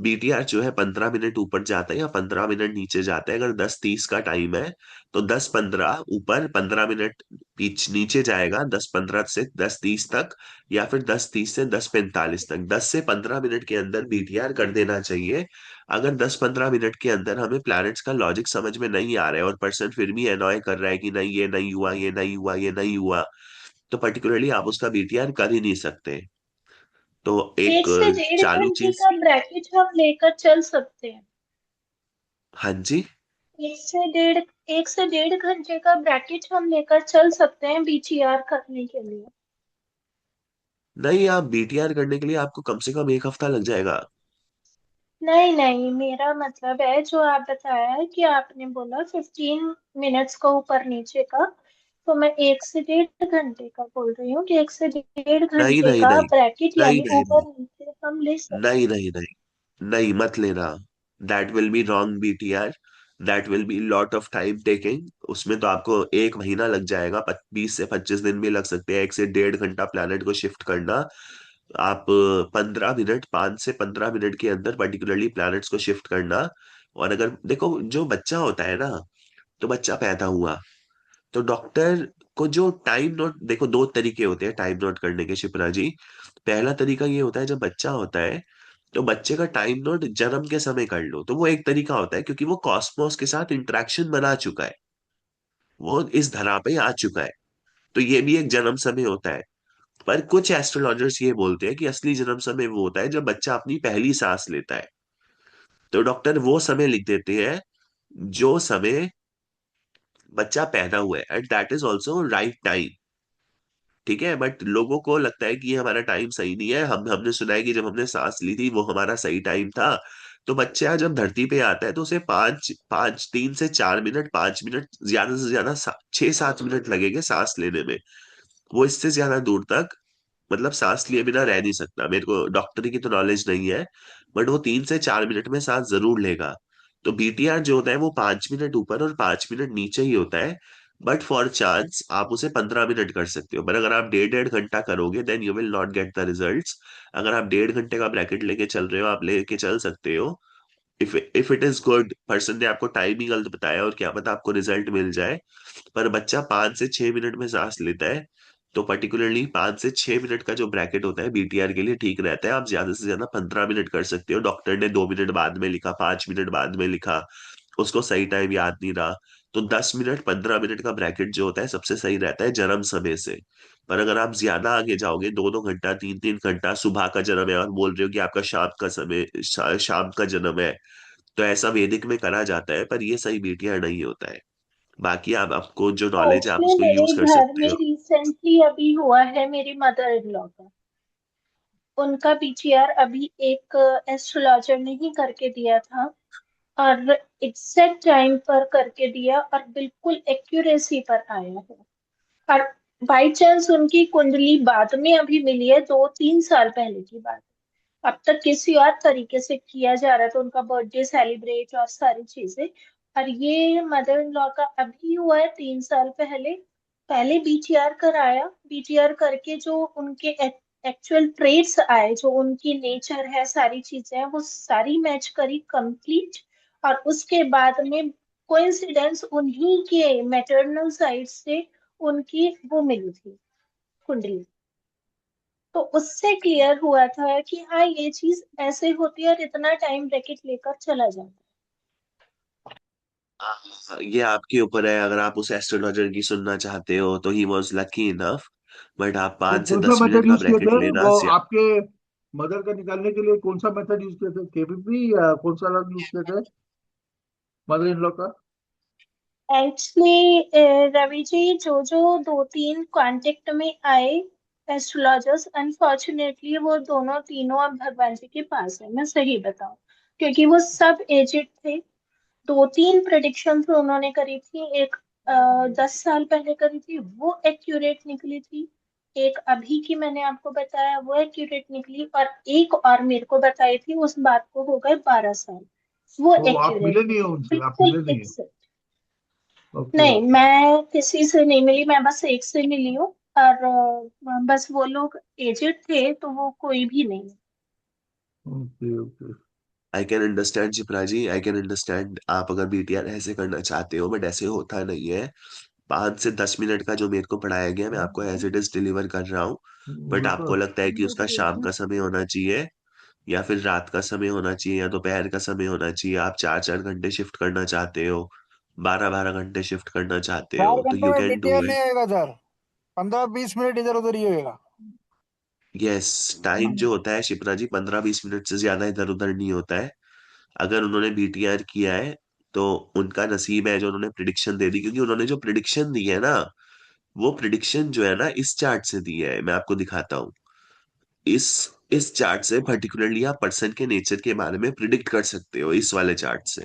बीटीआर जो है 15 मिनट ऊपर जाता है या 15 मिनट नीचे जाता है। अगर 10:30 का टाइम है तो 10:15 ऊपर, 15 मिनट नीचे जाएगा, 10:15 से 10:30 तक, या फिर 10:30 से 10:45 तक। 10 से 15 मिनट के अंदर बीटीआर कर देना चाहिए। अगर 10-15 मिनट के अंदर हमें प्लैनेट्स का लॉजिक समझ में नहीं आ रहा है और पर्सन फिर भी एनॉय कर रहा है कि नहीं ये नहीं हुआ, ये नहीं हुआ, ये नहीं हुआ, तो पर्टिकुलरली आप उसका बीटीआर कर ही नहीं सकते। तो एक 1 से 1.5 चालू घंटे चीज। का ब्रैकेट हम लेकर चल सकते हैं। हाँ जी। एक से डेढ़ 1 से 1.5 घंटे का ब्रैकेट हम लेकर चल सकते हैं बीटीआर करने के लिए। नहीं, आप बीटीआर करने के लिए आपको कम से कम एक हफ्ता लग जाएगा। नहीं नहीं, मेरा मतलब है जो आप बताया है कि आपने बोला 15 मिनट्स का ऊपर नीचे का, तो मैं 1 से 1.5 घंटे का बोल रही हूँ कि एक से डेढ़ नहीं घंटे नहीं का नहीं ब्रैकेट नहीं यानी नहीं ऊपर नीचे हम ले सकते नहीं नहीं नहीं नहीं, मत लेना। That will be wrong BTR. That will be lot of time taking. उसमें तो आपको 1 महीना लग जाएगा, 20 से 25 दिन भी लग सकते हैं 1 से 1.5 घंटा प्लैनेट को शिफ्ट करना। आप 15 मिनट, 5 से 15 मिनट के अंदर पर्टिकुलरली प्लैनेट्स को शिफ्ट करना। और अगर देखो जो बच्चा होता है ना, तो बच्चा पैदा हुआ, तो डॉक्टर को जो टाइम नोट, देखो दो तरीके होते हैं टाइम नोट करने के शिप्रा जी। पहला तरीका ये होता है जब बच्चा होता है तो बच्चे का टाइम नोट जन्म के समय कर लो, तो वो एक तरीका होता है क्योंकि वो कॉस्मोस के साथ इंटरेक्शन बना चुका है, वो इस धरा पे आ चुका है। तो ये भी एक जन्म समय होता है। पर कुछ एस्ट्रोलॉजर्स ये बोलते हैं कि असली जन्म समय वो होता है जब बच्चा अपनी पहली सांस लेता है। तो डॉक्टर वो समय लिख देते हैं जो समय बच्चा पैदा हुआ है, and that is also right time. ठीक है, बट लोगों को लगता है कि ये हमारा टाइम सही नहीं है। हमने सुना है कि जब हमने सांस ली थी वो हमारा सही टाइम था। तो बच्चा जब धरती पे आता है तो उसे 3 से 4 मिनट, 5 मिनट, ज्यादा से ज्यादा 6-7 मिनट लगेंगे सांस लेने में। वो इससे ज्यादा दूर तक मतलब सांस लिए बिना रह नहीं सकता। मेरे को डॉक्टरी की तो नॉलेज नहीं है, बट वो 3 से 4 मिनट में सांस जरूर लेगा। तो बीटीआर जो होता है वो 5 मिनट ऊपर और 5 मिनट नीचे ही होता है। बट फॉर चांस आप उसे 15 मिनट कर सकते हो, पर अगर आप डेढ़ डेढ़ घंटा करोगे then you will not get the results. अगर आप डेढ़ घंटे का ब्रैकेट लेके चल रहे हो, आप लेके चल सकते हो। If it is good, person ने आपको टाइम ही गलत बताया और क्या पता आपको रिजल्ट मिल जाए। पर बच्चा 5 से 6 मिनट में सांस लेता है, तो पर्टिकुलरली 5 से 6 मिनट का जो ब्रैकेट होता है बीटीआर के लिए ठीक रहता है। आप ज्यादा से ज्यादा 15 मिनट कर सकते हो। डॉक्टर ने 2 मिनट बाद में लिखा, 5 मिनट बाद में लिखा, उसको सही टाइम याद नहीं रहा। तो 10 मिनट, 15 मिनट का ब्रैकेट जो होता है सबसे सही रहता है जन्म समय से। पर अगर आप ज्यादा आगे जाओगे, 2-2 घंटा, 3-3 घंटा, सुबह का जन्म है और बोल रहे हो कि आपका शाम का समय, शाम का जन्म है, तो ऐसा वैदिक में करा जाता है, पर ये सही बीटीआर नहीं होता है। बाकी आप, आपको जो नॉलेज है आप एक्चुअली उसको मेरे यूज कर घर सकते में हो। रिसेंटली अभी हुआ है, मेरी मदर इन लॉ का, उनका बीटीआर अभी एक एस्ट्रोलॉजर ने ही करके दिया था, और एग्जैक्ट टाइम पर करके दिया और बिल्कुल एक्यूरेसी पर आया है। और बाई चांस उनकी कुंडली बाद में अभी मिली है, 2-3 साल पहले की बात। अब तक किसी और तरीके से किया जा रहा था उनका बर्थडे सेलिब्रेट और सारी चीजें, और ये मदर इन लॉ का अभी हुआ है 3 साल पहले। पहले बीटीआर कराया, बीटीआर करके जो उनके एक्चुअल ट्रेड्स आए, जो उनकी नेचर है, सारी चीजें हैं, वो सारी मैच करी कंप्लीट। और उसके बाद में कोइंसिडेंस उन्हीं के मैटरनल साइड से उनकी वो मिली थी कुंडली। तो उससे क्लियर हुआ था कि हाँ ये चीज ऐसे होती है और इतना टाइम ब्रैकेट लेकर चला जाता है। ये आपके ऊपर है, अगर आप उस एस्ट्रोलॉजर की सुनना चाहते हो तो he was lucky enough. But आप तो पाँच से कौन सा दस मेथड मिनट का यूज किए ब्रैकेट थे लेना। वो आपके मदर का निकालने के लिए? कौन सा मेथड यूज किए थे, केपीपी या कौन सा अलग यूज किए थे मदर इन लॉ का? एक्चुअली रवि जी, जो जो 2-3 कांटेक्ट में आए एस्ट्रोलॉजर्स, अनफॉर्चुनेटली वो दोनों तीनों अब भगवान जी के पास है, मैं सही बताऊं, क्योंकि वो सब एजेड थे। 2-3 प्रेडिक्शन उन्होंने करी थी। एक 10 साल पहले करी थी, वो एक्यूरेट निकली थी। एक अभी की मैंने आपको बताया, वो एक्यूरेट निकली, और एक और मेरे को बताई थी, उस बात को हो गए 12 साल, वो तो आप एक्यूरेट मिले नहीं हो निकली, उनसे, आप बिल्कुल मिले नहीं हो? एग्जैक्ट। ओके नहीं, ओके। मैं किसी से नहीं मिली, मैं बस एक से मिली हूँ। और बस वो लोग एजेड थे तो वो कोई भी नहीं। Okay okay. I can understand Shipra ji, I can understand आप अगर बीटीआर ऐसे करना चाहते हो, बट ऐसे होता नहीं है। 5 से 10 मिनट का जो मेरे को पढ़ाया गया मैं आपको एज इट इज डिलीवर कर रहा हूँ। बट वो आपको तो लगता है कि उसका शाम का समय होना चाहिए, या फिर रात का समय होना चाहिए, या दोपहर का समय होना चाहिए, आप 4 4 घंटे शिफ्ट करना चाहते हो, 12 12 घंटे शिफ्ट करना चाहते चार हो, तो घंटे यू में कैन डू बीटीआर नहीं इट। आएगा सर, 15-20 मिनट इधर उधर ही होएगा। यस, टाइम जो होता है शिप्रा जी 15 20 मिनट से ज्यादा इधर उधर नहीं होता है। अगर उन्होंने बीटीआर किया है तो उनका नसीब है जो उन्होंने प्रिडिक्शन दे दी, क्योंकि उन्होंने जो प्रिडिक्शन दी है ना, वो प्रिडिक्शन जो है ना इस चार्ट से दी है, मैं आपको दिखाता हूँ। इस इस चार्ट से पर्टिकुलरली आप पर्सन के नेचर के बारे में प्रिडिक्ट कर सकते हो, इस वाले चार्ट से।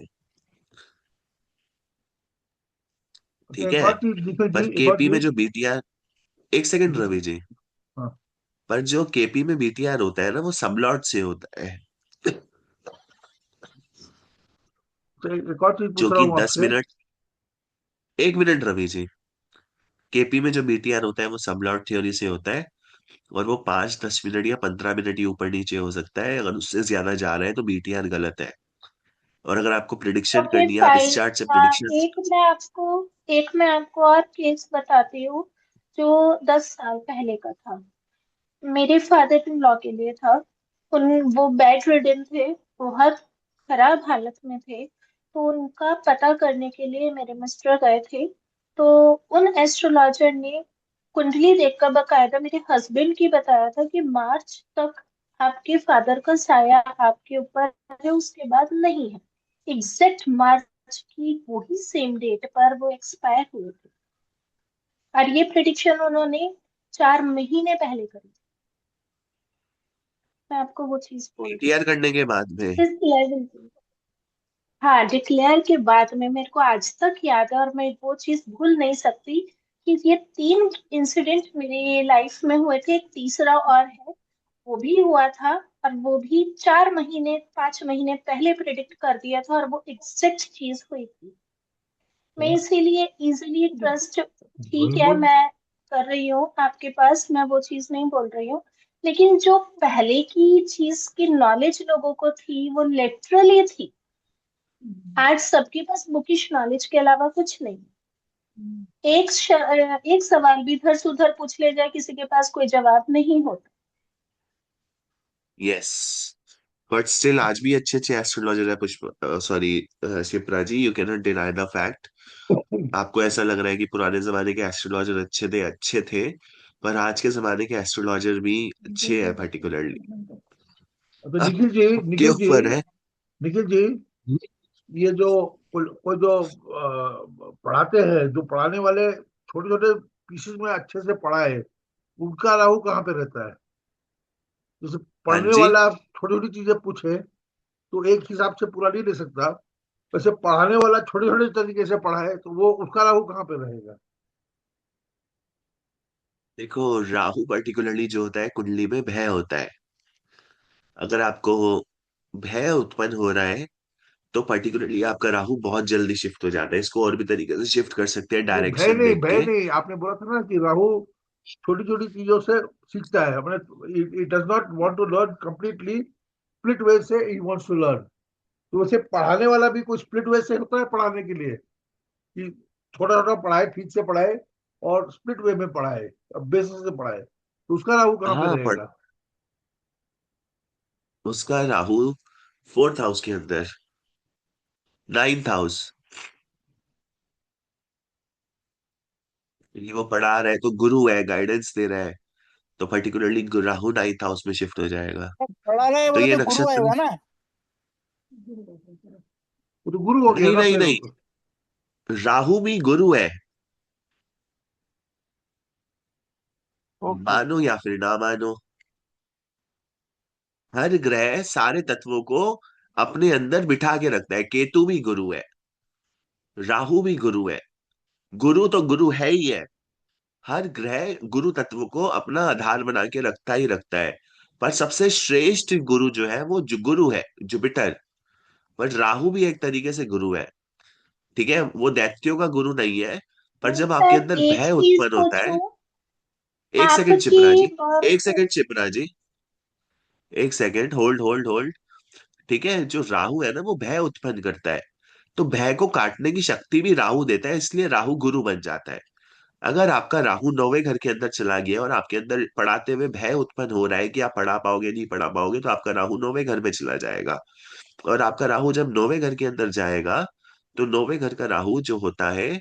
अच्छा, ठीक एक है। और चीज निखिल जी, पर एक और केपी में चीज। जो बीटीआर, एक सेकंड रवि जी, हाँ। पर जो केपी में बीटीआर होता है ना वो सबलॉट से होता है, तो एक और चीज पूछ जो रहा कि हूँ दस आपसे। Minute 1 minute Ravi ji, KP में जो बीटीआर होता है वो सबलॉट थ्योरी से होता है, और वो 5 10 मिनट या 15 मिनट ही ऊपर नीचे हो सकता है। अगर उससे ज्यादा जा रहा है तो बीटीआर गलत है। और अगर आपको तो प्रिडिक्शन फिर करनी है, आप इस फाइल, चार्ट से हाँ, प्रिडिक्शन। एक मैं आपको और केस बताती हूँ जो 10 साल पहले का था। मेरे फादर इन लॉ के लिए था। वो बेड रिडन थे, बहुत खराब हालत में थे। तो उनका पता करने के लिए मेरे मिस्टर गए थे। तो उन एस्ट्रोलॉजर ने कुंडली देखकर बकायदा मेरे हस्बैंड की बताया था कि मार्च तक आपके फादर का साया आपके ऊपर है, उसके बाद नहीं है। एग्जैक्ट मार्च की वही सेम डेट पर वो एक्सपायर हुए थे। और ये प्रिडिक्शन उन्होंने 4 महीने पहले करी थी। मैं आपको वो चीज बोल रही बीटीआर करने के बाद में। हूँ इस लेवल की। हाँ, डिक्लेयर के बाद में मेरे को आज तक याद है और मैं वो चीज भूल नहीं सकती कि ये 3 इंसिडेंट मेरे लाइफ में हुए थे। एक तीसरा और है, वो भी हुआ था। और वो भी 4 महीने 5 महीने पहले प्रिडिक्ट कर दिया था और वो एग्जैक्ट चीज हुई थी। मैं इसीलिए इजीली ट्रस्ट, ठीक है, बिल्कुल। मैं कर रही हूँ आपके पास, मैं वो चीज नहीं बोल रही हूँ। लेकिन जो पहले की चीज की नॉलेज लोगों को थी वो लिटरली थी। आज सबके पास बुकिश नॉलेज के अलावा कुछ नहीं। एक सवाल भी इधर से उधर पूछ ले जाए, किसी के पास कोई जवाब नहीं होता। यस, बट स्टिल आज भी अच्छे अच्छे एस्ट्रोलॉजर है Pushp, sorry Shipra ji, you can not deny the fact. आपको ऐसा लग रहा है कि पुराने जमाने के एस्ट्रोलॉजर अच्छे थे, पर आज के जमाने के एस्ट्रोलॉजर भी अच्छे हैं पर्टिकुलरली। तो निखिल जी, के निखिल जी, ऊपर है। निखिल जी, ये जो कोई जो पढ़ाते हैं, जो पढ़ाने वाले छोटे छोटे पीसेस में अच्छे से पढ़ाए, उनका राहु कहाँ पे रहता है? जैसे हाँ पढ़ने जी, वाला छोटी छोटी चीजें पूछे तो एक हिसाब से पूरा नहीं ले सकता। वैसे पढ़ाने वाला छोटे छोटे तरीके से पढ़ाए तो वो उसका राहु कहाँ पे रहेगा? देखो राहु पर्टिकुलरली जो होता है कुंडली में भय होता है। अगर आपको भय उत्पन्न हो रहा है तो पर्टिकुलरली आपका राहु बहुत जल्दी शिफ्ट हो जाता है। इसको और भी तरीके से शिफ्ट कर सकते हैं, वो भय डायरेक्शन नहीं, देख भय के। नहीं, आपने बोला था ना कि राहु छोटी छोटी चीजों से सीखता है अपने। It does not want to learn completely split way से, ही वांट्स टू लर्न। तो वैसे पढ़ाने वाला भी कोई स्प्लिट वे से होता है पढ़ाने के लिए, कि छोटा छोटा पढ़ाए, ठीक से पढ़ाए और स्प्लिट वे में पढ़ाए, बेसिस से पढ़ाए, तो उसका राहु कहाँ पे हाँ, पर रहेगा? उसका राहु 4th हाउस के अंदर, 9th हाउस। क्योंकि वो पढ़ा रहा है तो गुरु है, गाइडेंस दे रहा है, तो पर्टिकुलरली राहु 9th हाउस में शिफ्ट हो जाएगा। पढ़ाना है तो बोले ये तो गुरु नक्षत्र, आएगा ना। वो तो गुरु हो गया नहीं ना नहीं फिर। नहीं, राहु भी गुरु है, ओके। मानो या फिर ना मानो। हर ग्रह सारे तत्वों को अपने अंदर बिठा के रखता है। केतु भी गुरु है, राहु भी गुरु है, गुरु तो गुरु है ही है। हर ग्रह गुरु तत्व को अपना आधार बना के रखता ही रखता है। पर सबसे श्रेष्ठ गुरु जो है वो गुरु है जुपिटर। बट राहु भी एक तरीके से गुरु है, ठीक है, वो दैत्यों का गुरु नहीं है। पर मैं जब आपके सर अंदर एक भय चीज उत्पन्न होता है। पूछूं, एक सेकंड आपकी शिप्रा जी, एक बर्थ। सेकंड शिप्रा जी, एक सेकंड, होल्ड होल्ड होल्ड। ठीक है, जो राहु है ना वो भय उत्पन्न करता है, तो भय को काटने की शक्ति भी राहु देता है, इसलिए राहु गुरु बन जाता है। अगर आपका राहु 9वें घर के अंदर चला गया और आपके अंदर पढ़ाते हुए भय उत्पन्न हो रहा है कि आप पढ़ा पाओगे नहीं पढ़ा पाओगे, तो आपका राहु 9वें घर में चला जाएगा। और आपका राहु जब 9वें घर के अंदर जाएगा, तो 9वें घर का राहु जो होता है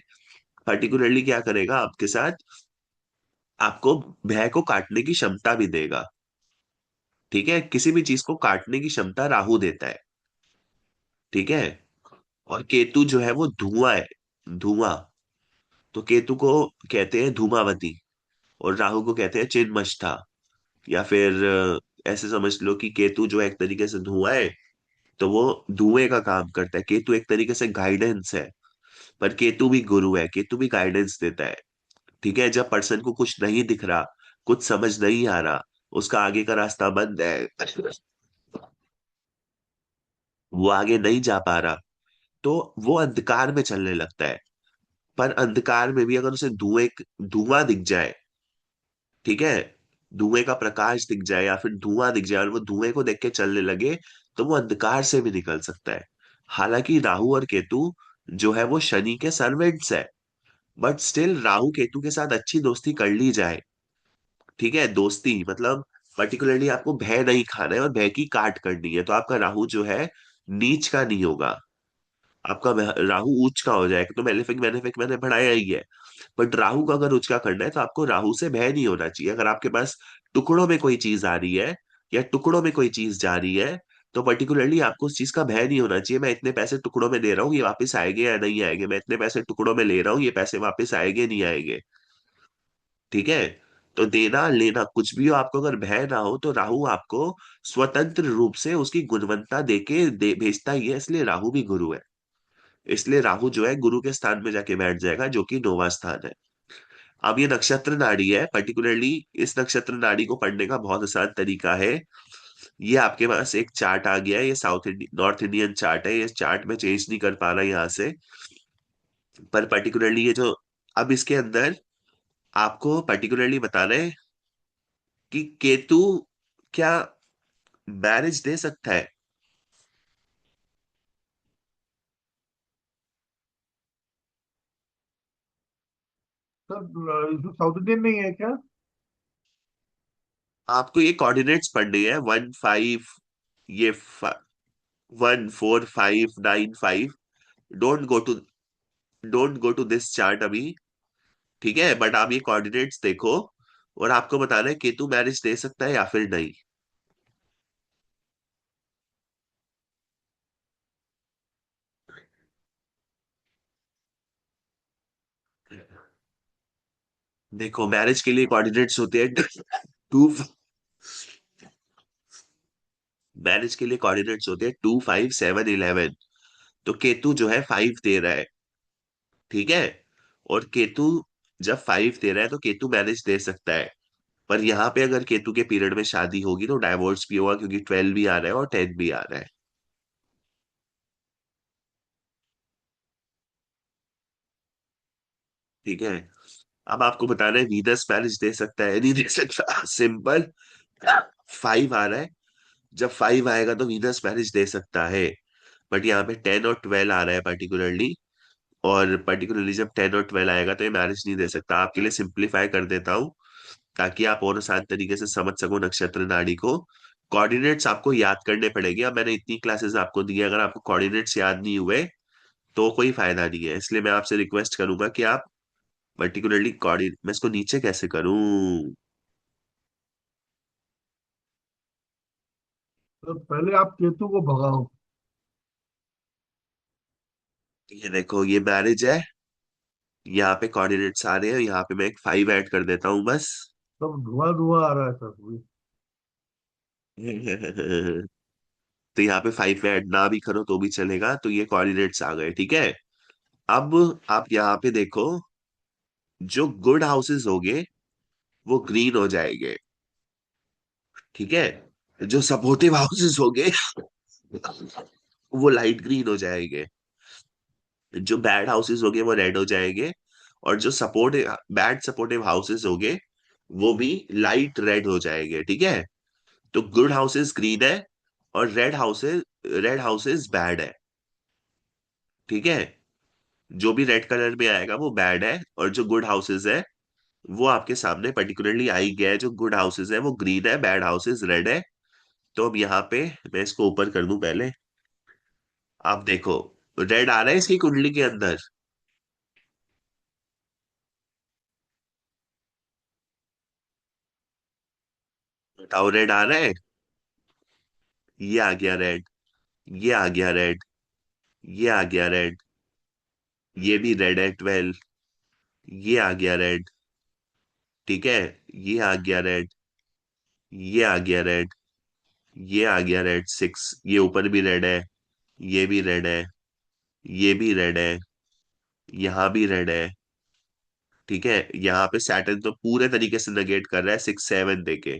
पर्टिकुलरली क्या करेगा आपके साथ, आपको भय को काटने की क्षमता भी देगा। ठीक है, किसी भी चीज को काटने की क्षमता राहु देता है। ठीक है, और केतु जो है वो धुआं है, धुआं। तो केतु को कहते हैं धूमावती, और राहु को कहते हैं चिन्मष्टा। या फिर ऐसे समझ लो कि केतु जो है एक तरीके से धुआं है, तो वो धुएं का काम करता है। केतु एक तरीके से गाइडेंस है, पर केतु भी गुरु है, केतु भी गाइडेंस देता है। ठीक है, जब पर्सन को कुछ नहीं दिख रहा, कुछ समझ नहीं आ रहा, उसका आगे का रास्ता बंद है, वो आगे नहीं जा पा रहा, तो वो अंधकार में चलने लगता है। पर अंधकार में भी अगर उसे धुआं दिख जाए, ठीक है, धुएं का प्रकाश दिख जाए या फिर धुआं दिख जाए और वो धुएं को देख के चलने लगे, तो वो अंधकार से भी निकल सकता है। हालांकि राहु और केतु जो है वो शनि के सर्वेंट्स है, बट स्टिल राहु केतु के साथ अच्छी दोस्ती कर ली जाए। ठीक है, दोस्ती मतलब पर्टिकुलरली आपको भय नहीं खाना है और भय की काट करनी है, तो आपका राहु जो है नीच का नहीं होगा, आपका राहु उच्च का हो जाएगा। तो मेलेफिक बेनिफिक मैंने पढ़ाया ही है। बट राहु को अगर उच्च का करना है तो आपको राहु से भय नहीं होना चाहिए। अगर आपके पास टुकड़ों में कोई चीज आ रही है या टुकड़ों में कोई चीज जा रही है, तो पर्टिकुलरली आपको उस चीज का भय नहीं होना चाहिए। मैं इतने पैसे टुकड़ों में दे रहा हूँ, ये वापस आएंगे या नहीं आएंगे, मैं इतने पैसे टुकड़ों में ले रहा हूँ, ये पैसे वापस आएंगे नहीं आएंगे। ठीक है, तो देना लेना कुछ भी हो, आपको अगर भय ना हो तो राहु आपको स्वतंत्र रूप से उसकी गुणवत्ता भेजता ही है, इसलिए राहु भी गुरु है। इसलिए राहु जो है गुरु के स्थान में जाके बैठ जाएगा, जो कि 9वां स्थान है। अब ये नक्षत्र नाड़ी है, पर्टिकुलरली इस नक्षत्र नाड़ी को पढ़ने का बहुत आसान तरीका है। ये आपके पास एक चार्ट आ गया है, ये नॉर्थ इंडियन चार्ट है, ये चार्ट में चेंज नहीं कर पा रहा यहाँ से। पर पर्टिकुलरली ये जो अब इसके अंदर आपको पर्टिकुलरली बताना है कि केतु क्या मैरिज दे सकता है। सर इसमें साउथ इंडियन नहीं है क्या? आपको ये कोऑर्डिनेट्स पढ़ने हैं, 1 5, ये 1 4 5 9 5। Don't go to don't go to this chart अभी। ठीक है, बट आप ये कोऑर्डिनेट्स देखो, और आपको बताना है केतु मैरिज दे सकता है या फिर नहीं। देखो, मैरिज के लिए कोऑर्डिनेट्स होते हैं टू मैरिज के लिए कोऑर्डिनेट्स होते हैं 2 5 7 11। तो केतु जो है 5 दे रहा है। ठीक है, और केतु जब 5 दे रहा है तो केतु मैरिज दे सकता है। पर यहाँ पे अगर केतु के पीरियड में शादी होगी तो डाइवोर्स भी होगा, क्योंकि 12 भी आ रहा है और 10 भी आ रहा है। ठीक है, अब आपको बताना है वीनस मैरिज दे सकता है नहीं दे सकता। सिंपल, 5 आ रहा है, जब 5 आएगा तो वीनस मैरिज दे सकता है। बट यहाँ पे 10 और 12 आ रहा है पर्टिकुलरली, और पर्टिकुलरली जब 10 और 12 आएगा तो ये मैरिज नहीं दे सकता। आपके लिए सिंप्लीफाई कर देता हूँ ताकि आप और आसान तरीके से समझ सको नक्षत्र नाड़ी को। कोऑर्डिनेट्स आपको याद करने पड़ेंगे। अब मैंने इतनी क्लासेस आपको दी है, अगर आपको कोऑर्डिनेट्स याद नहीं हुए तो कोई फायदा नहीं है। इसलिए मैं आपसे रिक्वेस्ट करूंगा कि आप पर्टिकुलरली कोऑर्डिनेट, मैं इसको नीचे कैसे करूं। तो पहले आप केतु को भगाओ। ये देखो, ये मैरिज है, यहाँ पे कोऑर्डिनेट्स आ रहे हैं, यहाँ पे मैं एक 5 ऐड कर देता हूँ बस। सब धुआं धुआं आ रहा है सर अभी। तो यहाँ पे 5 ऐड ना भी करो तो भी चलेगा, तो ये कोऑर्डिनेट्स आ गए। ठीक है, अब आप यहाँ पे देखो, जो गुड हाउसेस होंगे वो ग्रीन हो जाएंगे। ठीक है, जो सपोर्टिव हाउसेस होंगे वो लाइट ग्रीन हो जाएंगे। जो बैड हाउसेस होंगे वो रेड हो जाएंगे। और जो सपोर्ट बैड सपोर्टिव हाउसेस होंगे वो भी लाइट रेड हो जाएंगे, ठीक है। तो गुड हाउसेस ग्रीन है, और रेड हाउसेस बैड है, ठीक है। जो भी रेड कलर में आएगा वो बैड है, और जो गुड हाउसेस है वो आपके सामने पर्टिकुलरली आई गया है। जो गुड हाउसेस है वो ग्रीन है, बैड हाउसेस रेड है। तो अब यहाँ पे मैं इसको ऊपर कर दूं पहले। आप देखो, रेड आ रहा है इसकी कुंडली के अंदर। बताओ, रेड आ रहा है? ये आ गया रेड, ये आ गया रेड, ये आ गया रेड, ये भी रेड है 12, ये आ गया रेड, ठीक है। ये आ गया रेड, ये आ गया रेड, ये आ गया रेड 6, ये ऊपर भी रेड है, ये भी रेड है, ये भी रेड है, यहाँ भी रेड है, ठीक है। यहाँ पे सैटर्न तो पूरे तरीके से नेगेट कर रहा है 6 7 देके,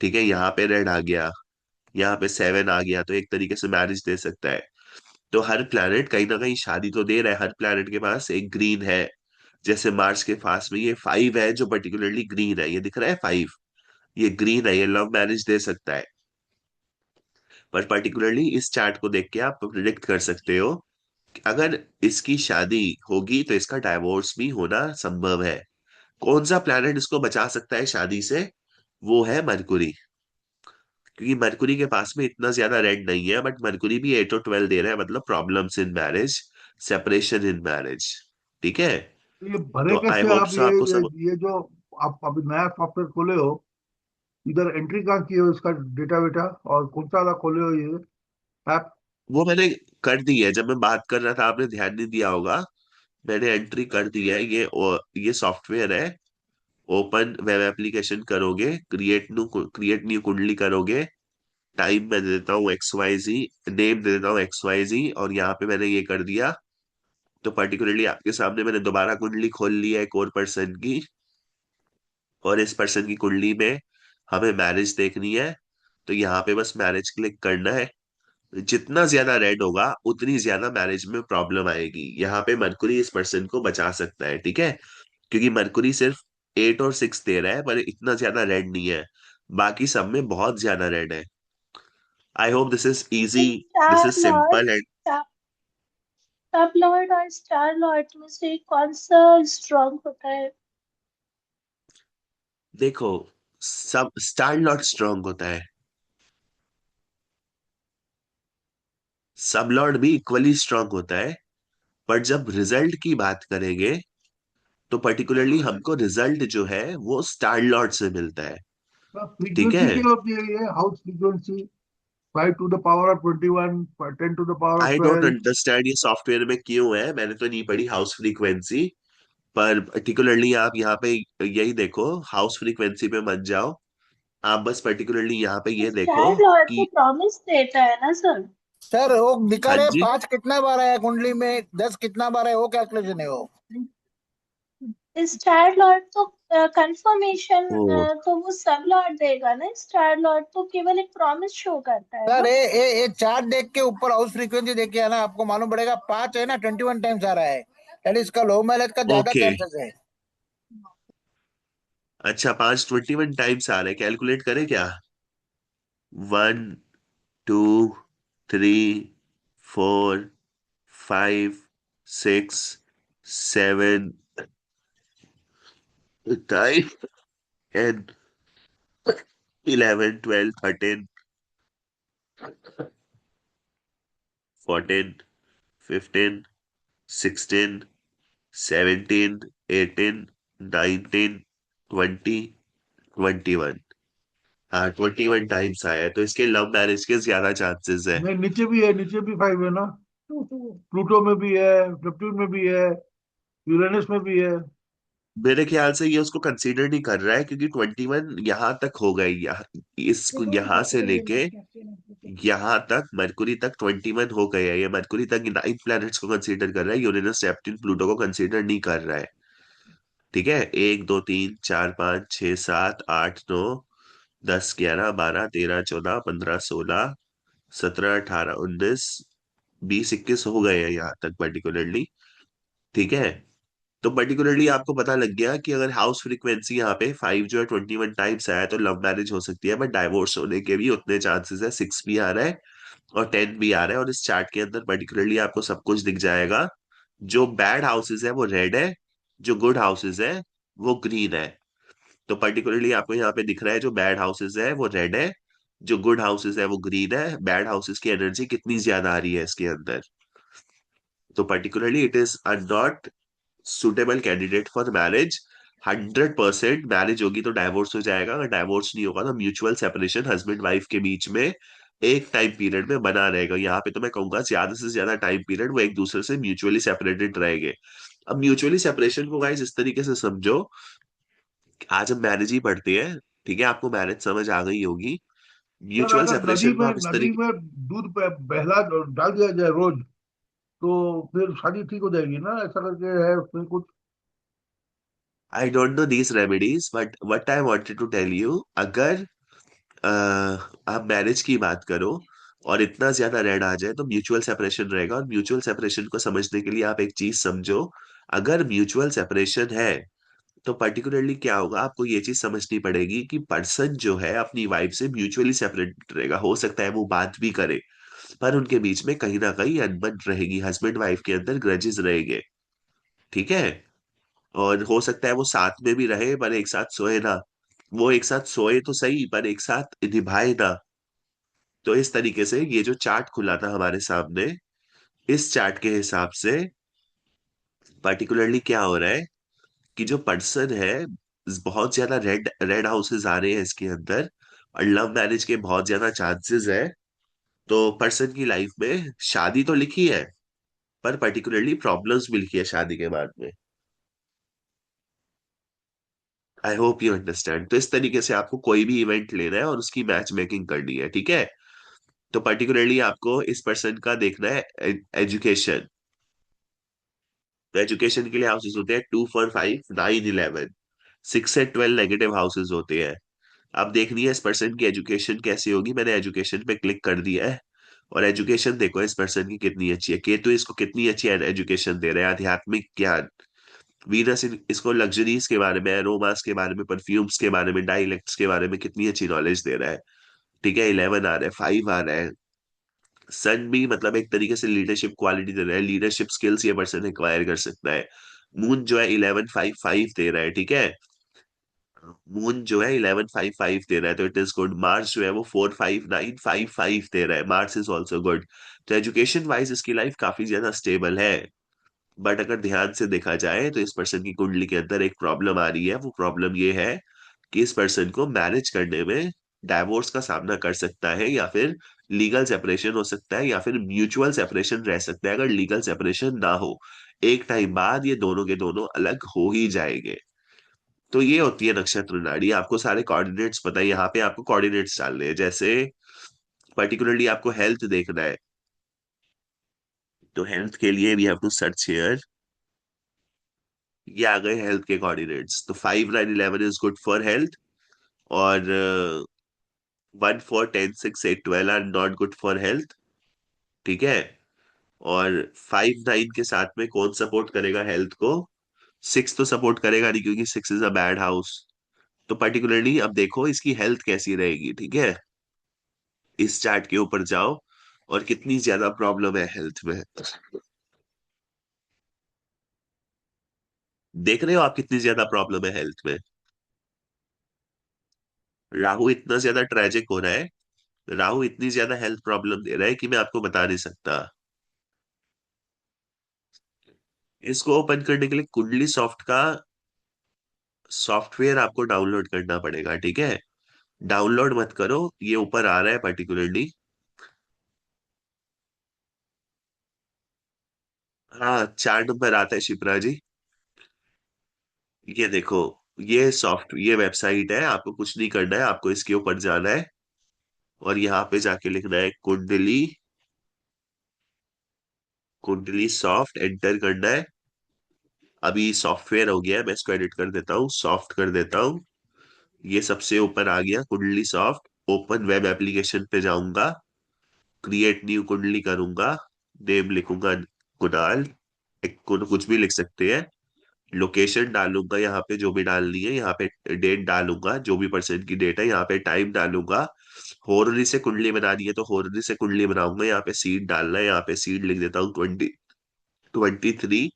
ठीक है। यहाँ पे रेड आ गया, यहाँ पे 7 आ गया, तो एक तरीके से मैरिज दे सकता है। तो हर प्लैनेट कहीं ना कहीं शादी तो दे रहा है। हर प्लैनेट के पास एक ग्रीन है। जैसे मार्स के पास में ये 5 है जो पर्टिकुलरली ग्रीन है, ये दिख रहा है 5, ये ग्रीन है, ये लव मैरिज दे सकता है। पर पर्टिकुलरली इस चार्ट को देख के आप प्रिडिक्ट कर सकते हो कि अगर इसकी शादी होगी तो इसका डाइवोर्स भी होना संभव है। कौन सा प्लैनेट इसको बचा सकता है शादी से? वो है मरकुरी। क्योंकि मरकुरी के पास में इतना ज्यादा रेड नहीं है, बट मरकुरी भी 8 और 12 दे रहा है, मतलब problems in marriage, separation in marriage, ठीक है। तो ये भरे तो आई कैसे होप आप? सो आपको सब। ये जो आप अभी नया सॉफ्टवेयर खोले हो, इधर एंट्री कहाँ किए हो इसका डेटा वेटा, और कौन सा वाला खोले हो ये ऐप? वो मैंने कर दी है, जब मैं बात कर रहा था आपने ध्यान नहीं दिया होगा। मैंने एंट्री कर दी है। ये सॉफ्टवेयर है। ओपन वेब एप्लीकेशन करोगे, क्रिएट न्यू कुंडली करोगे। टाइम मैं दे देता हूँ XYZ, नेम दे देता हूँ XYZ, और यहाँ पे मैंने ये कर दिया। तो पर्टिकुलरली आपके सामने मैंने दोबारा कुंडली खोल ली है एक और पर्सन की, और इस पर्सन की कुंडली में हमें मैरिज देखनी है। तो यहाँ पे बस मैरिज क्लिक करना है। जितना ज्यादा रेड होगा उतनी ज्यादा मैरिज में प्रॉब्लम आएगी। यहाँ पे मरकुरी इस पर्सन को बचा सकता है, ठीक है। क्योंकि मरकुरी सिर्फ 8 और 6 दे रहा है, पर इतना ज्यादा रेड नहीं है। बाकी सब में बहुत ज्यादा रेड है। I hope this is easy, this star is Lord, simple and. सब लॉर्ड और स्टार लॉर्ड में से कौन सा स्ट्रांग होता है? देखो, सब स्टार लॉर्ड स्ट्रांग होता है, सब लॉर्ड भी इक्वली स्ट्रांग होता है। पर जब रिजल्ट की बात करेंगे तो पर्टिकुलरली हमको रिजल्ट जो है वो स्टार लॉर्ड से मिलता है, ठीक है। फ्रीक्वेंसी क्या होती है ये house frequency? 5 to the power of 21, 10 to the power of I don't 12? Understand ये सॉफ्टवेयर में क्यों है, मैंने तो नहीं पढ़ी हाउस फ्रीक्वेंसी। पर पर्टिकुलरली आप यहाँ पे यही देखो, हाउस फ्रीक्वेंसी पे मत जाओ। आप बस पर्टिकुलरली यहाँ पे ये देखो स्टार लॉर्ड तो कि। प्रॉमिस देता है ना सर? सर वो दिखा हाँ रहे जी। 5 कितना बार आया कुंडली में, 10 कितना बार है, वो कैलकुलेशन है वो। स्टार लॉर्ड तो कंफर्मेशन, ओ, तो वो सब लॉर्ड देगा ना। स्टार लॉर्ड तो केवल एक प्रॉमिस शो करता है सर ना। ये चार्ट देख के ऊपर हाउस फ्रीक्वेंसी देख के है ना, आपको मालूम पड़ेगा 5 है ना, 21 टाइम्स आ रहा है, यानी इसका लो माइलेज का ज्यादा ओके। चांसेस है। अच्छा, 5 21 टाइम्स आ रहे, कैलकुलेट करें क्या? 1 2 3 4 5 6 7 एंड 11 12 13 14 16 17 18 19 20 21। हाँ, 21 टाइम्स आया है, तो इसके लव मैरिज के ज्यादा चांसेस है। नहीं, नीचे भी है, नीचे भी 5 है ना। प्लूटो में भी है, नेपट्टून में भी है, यूरेनस में भी है। मेरे ख्याल से ये उसको कंसीडर नहीं कर रहा है, क्योंकि 21 यहाँ तक हो गई, यहाँ से लेके यहाँ तक, मरकुरी तक 21 हो गए हैं। ये मरकुरी तक 9 प्लैनेट्स को कंसीडर कर रहा है, यूरेनस नेपट्टून प्लूटो को कंसीडर नहीं कर रहा है, ठीक है। 1 2 3 4 5 6 7 8 9 10 11 12 13 14 15 16 17 18 19 20 21 हो गए हैं यहाँ तक पर्टिकुलरली, ठीक है। तो पर्टिकुलरली आपको पता लग गया कि अगर हाउस फ्रीक्वेंसी यहाँ पे 5 जो है 21 टाइम्स आया तो लव मैरिज हो सकती है, बट डाइवोर्स होने के भी उतने चांसेस है, 6 भी आ रहा है और 10 भी आ रहा है। और इस चार्ट के अंदर पर्टिकुलरली आपको सब कुछ दिख जाएगा। जो बैड हाउसेज है वो रेड है, जो गुड हाउसेज है वो ग्रीन है। तो पर्टिकुलरली आपको यहाँ पे दिख रहा है जो बैड हाउसेज है वो रेड है, जो गुड हाउसेज है वो ग्रीन है। बैड हाउसेज की एनर्जी कितनी ज्यादा आ रही है इसके अंदर। तो particularly it is a not suitable candidate for marriage. 100% marriage होगी तो डाइवोर्स हो जाएगा, अगर डाइवोर्स नहीं होगा तो म्यूचुअल सेपरेशन हस्बैंड वाइफ के बीच में एक टाइम पीरियड में बना रहेगा। यहाँ पे तो मैं कहूंगा ज्यादा से ज्यादा टाइम पीरियड वो एक दूसरे से म्यूचुअली सेपरेटेड रहेंगे। अब म्यूचुअली सेपरेशन को गाइस इस तरीके से समझो, आज हम मैरिज ही पढ़ते हैं, ठीक है, आपको मैरिज समझ आ गई होगी। सर म्यूचुअल अगर सेपरेशन को आप इस नदी तरीके, में दूध बहला डाल दिया जाए रोज, तो फिर शादी ठीक हो जाएगी ना, ऐसा करके है उसमें कुछ। I don't know these remedies, but what I wanted to tell you, अगर आप मैरिज की बात करो और इतना ज्यादा रेड आ जाए तो म्यूचुअल सेपरेशन रहेगा। और म्यूचुअल सेपरेशन को समझने के लिए आप एक चीज समझो, अगर म्यूचुअल सेपरेशन है तो पर्टिकुलरली क्या होगा, आपको ये चीज समझनी पड़ेगी कि पर्सन जो है अपनी वाइफ से म्यूचुअली सेपरेट रहेगा। हो सकता है वो बात भी करे पर उनके बीच में कहीं ना कहीं अनबन रहेगी, हस्बैंड वाइफ के अंदर ग्रजेस रहेंगे, ठीक है। और हो सकता है वो साथ में भी रहे पर एक साथ सोए ना, वो एक साथ सोए तो सही पर एक साथ निभाए ना। तो इस तरीके से ये जो चार्ट खुला था हमारे सामने, इस चार्ट के हिसाब से पर्टिकुलरली क्या हो रहा है कि जो पर्सन है, बहुत ज्यादा रेड रेड हाउसेस आ रहे हैं इसके अंदर और लव मैरिज के बहुत ज्यादा चांसेस है। तो पर्सन की लाइफ में शादी तो लिखी है पर पर्टिकुलरली प्रॉब्लम्स भी लिखी है शादी के बाद में। आई होप यू अंडरस्टैंड। तो इस तरीके से आपको कोई भी इवेंट लेना है और उसकी मैच मेकिंग करनी है, ठीक है। तो पर्टिकुलरली आपको इस पर्सन का देखना है एजुकेशन। तो एजुकेशन के लिए हाउसेस होते हैं 2 4 5 9 11, 6 से 12 नेगेटिव हाउसेस होते हैं। अब देखनी है इस पर्सन की एजुकेशन कैसी होगी। मैंने एजुकेशन पे क्लिक कर दिया है और एजुकेशन देखो इस पर्सन की कितनी अच्छी है। केतु इसको कितनी अच्छी एजुकेशन दे रहा है, आध्यात्मिक ज्ञान। वीनस इसको लग्जरीज के बारे में, रोमांस के बारे में, परफ्यूम्स के बारे में, डायलेक्ट्स के बारे में कितनी अच्छी नॉलेज दे रहा है, ठीक है। 11 आ रहा है, 5 आ रहा है। सन भी मतलब एक तरीके से लीडरशिप क्वालिटी दे रहा है, लीडरशिप स्किल्स ये पर्सन एक्वायर कर सकता है। मून जो है 11 5 5 दे रहा है, ठीक है। मून जो है 11 5 5 दे रहा है तो इट इज गुड। मार्स जो है वो 4 5 9 5 5 दे रहा है, मार्स इज ऑल्सो गुड। तो एजुकेशन वाइज इसकी लाइफ काफी ज्यादा स्टेबल है। बट अगर ध्यान से देखा जाए तो इस पर्सन की कुंडली के अंदर एक प्रॉब्लम आ रही है। वो प्रॉब्लम ये है कि इस पर्सन को मैरिज करने में डाइवोर्स का सामना कर सकता है, या फिर लीगल सेपरेशन हो सकता है, या फिर म्यूचुअल सेपरेशन रह सकता है। अगर लीगल सेपरेशन ना हो, एक टाइम बाद ये दोनों के दोनों अलग हो ही जाएंगे। तो ये होती है नक्षत्र नाड़ी। आपको सारे कोऑर्डिनेट्स पता है, यहाँ पे आपको कोऑर्डिनेट्स डालने हैं। जैसे पर्टिकुलरली आपको हेल्थ देखना है तो हेल्थ के लिए we have to search here. ये आ गए हेल्थ के कोऑर्डिनेट्स। तो 5 9 11 इज गुड फॉर हेल्थ, और 1 4 10 6 8 12 are not good for health, ठीक है। और 5 9 के साथ में कौन सपोर्ट करेगा हेल्थ को? 6 तो सपोर्ट करेगा नहीं क्योंकि 6 इज अ बैड हाउस। तो पर्टिकुलरली अब देखो इसकी हेल्थ कैसी रहेगी, ठीक है। इस चार्ट के ऊपर जाओ और कितनी ज्यादा प्रॉब्लम है हेल्थ में, देख रहे हो आप कितनी ज्यादा प्रॉब्लम है हेल्थ में। राहु इतना ज्यादा ट्रेजिक हो रहा है, राहु इतनी ज्यादा हेल्थ प्रॉब्लम दे रहा है कि मैं आपको बता नहीं सकता। इसको ओपन करने के लिए कुंडली सॉफ्ट का सॉफ्टवेयर आपको डाउनलोड करना पड़ेगा, ठीक है। डाउनलोड मत करो, ये ऊपर आ रहा है पर्टिकुलरली। हाँ, 4 नंबर आता है शिप्रा जी। ये देखो, ये सॉफ्ट ये वेबसाइट है, आपको कुछ नहीं करना है, आपको इसके ऊपर जाना है और यहाँ पे जाके लिखना है कुंडली, कुंडली सॉफ्ट एंटर करना है। अभी सॉफ्टवेयर हो गया है, मैं इसको एडिट कर देता हूँ, सॉफ्ट कर देता हूँ। ये सबसे ऊपर आ गया कुंडली सॉफ्ट। ओपन वेब एप्लीकेशन पे जाऊंगा, क्रिएट न्यू कुंडली करूंगा, नेम लिखूंगा कुणाल, एक कुछ भी लिख सकते हैं। लोकेशन डालूंगा यहाँ पे जो भी डालनी है, यहाँ पे डेट डालूंगा जो भी परसेंट की डेट है, यहाँ पे टाइम डालूंगा। होररी से कुंडली बनानी है तो होररी से कुंडली बनाऊंगा, यहाँ पे सीड डालना है, यहाँ पे सीड लिख देता हूँ 23।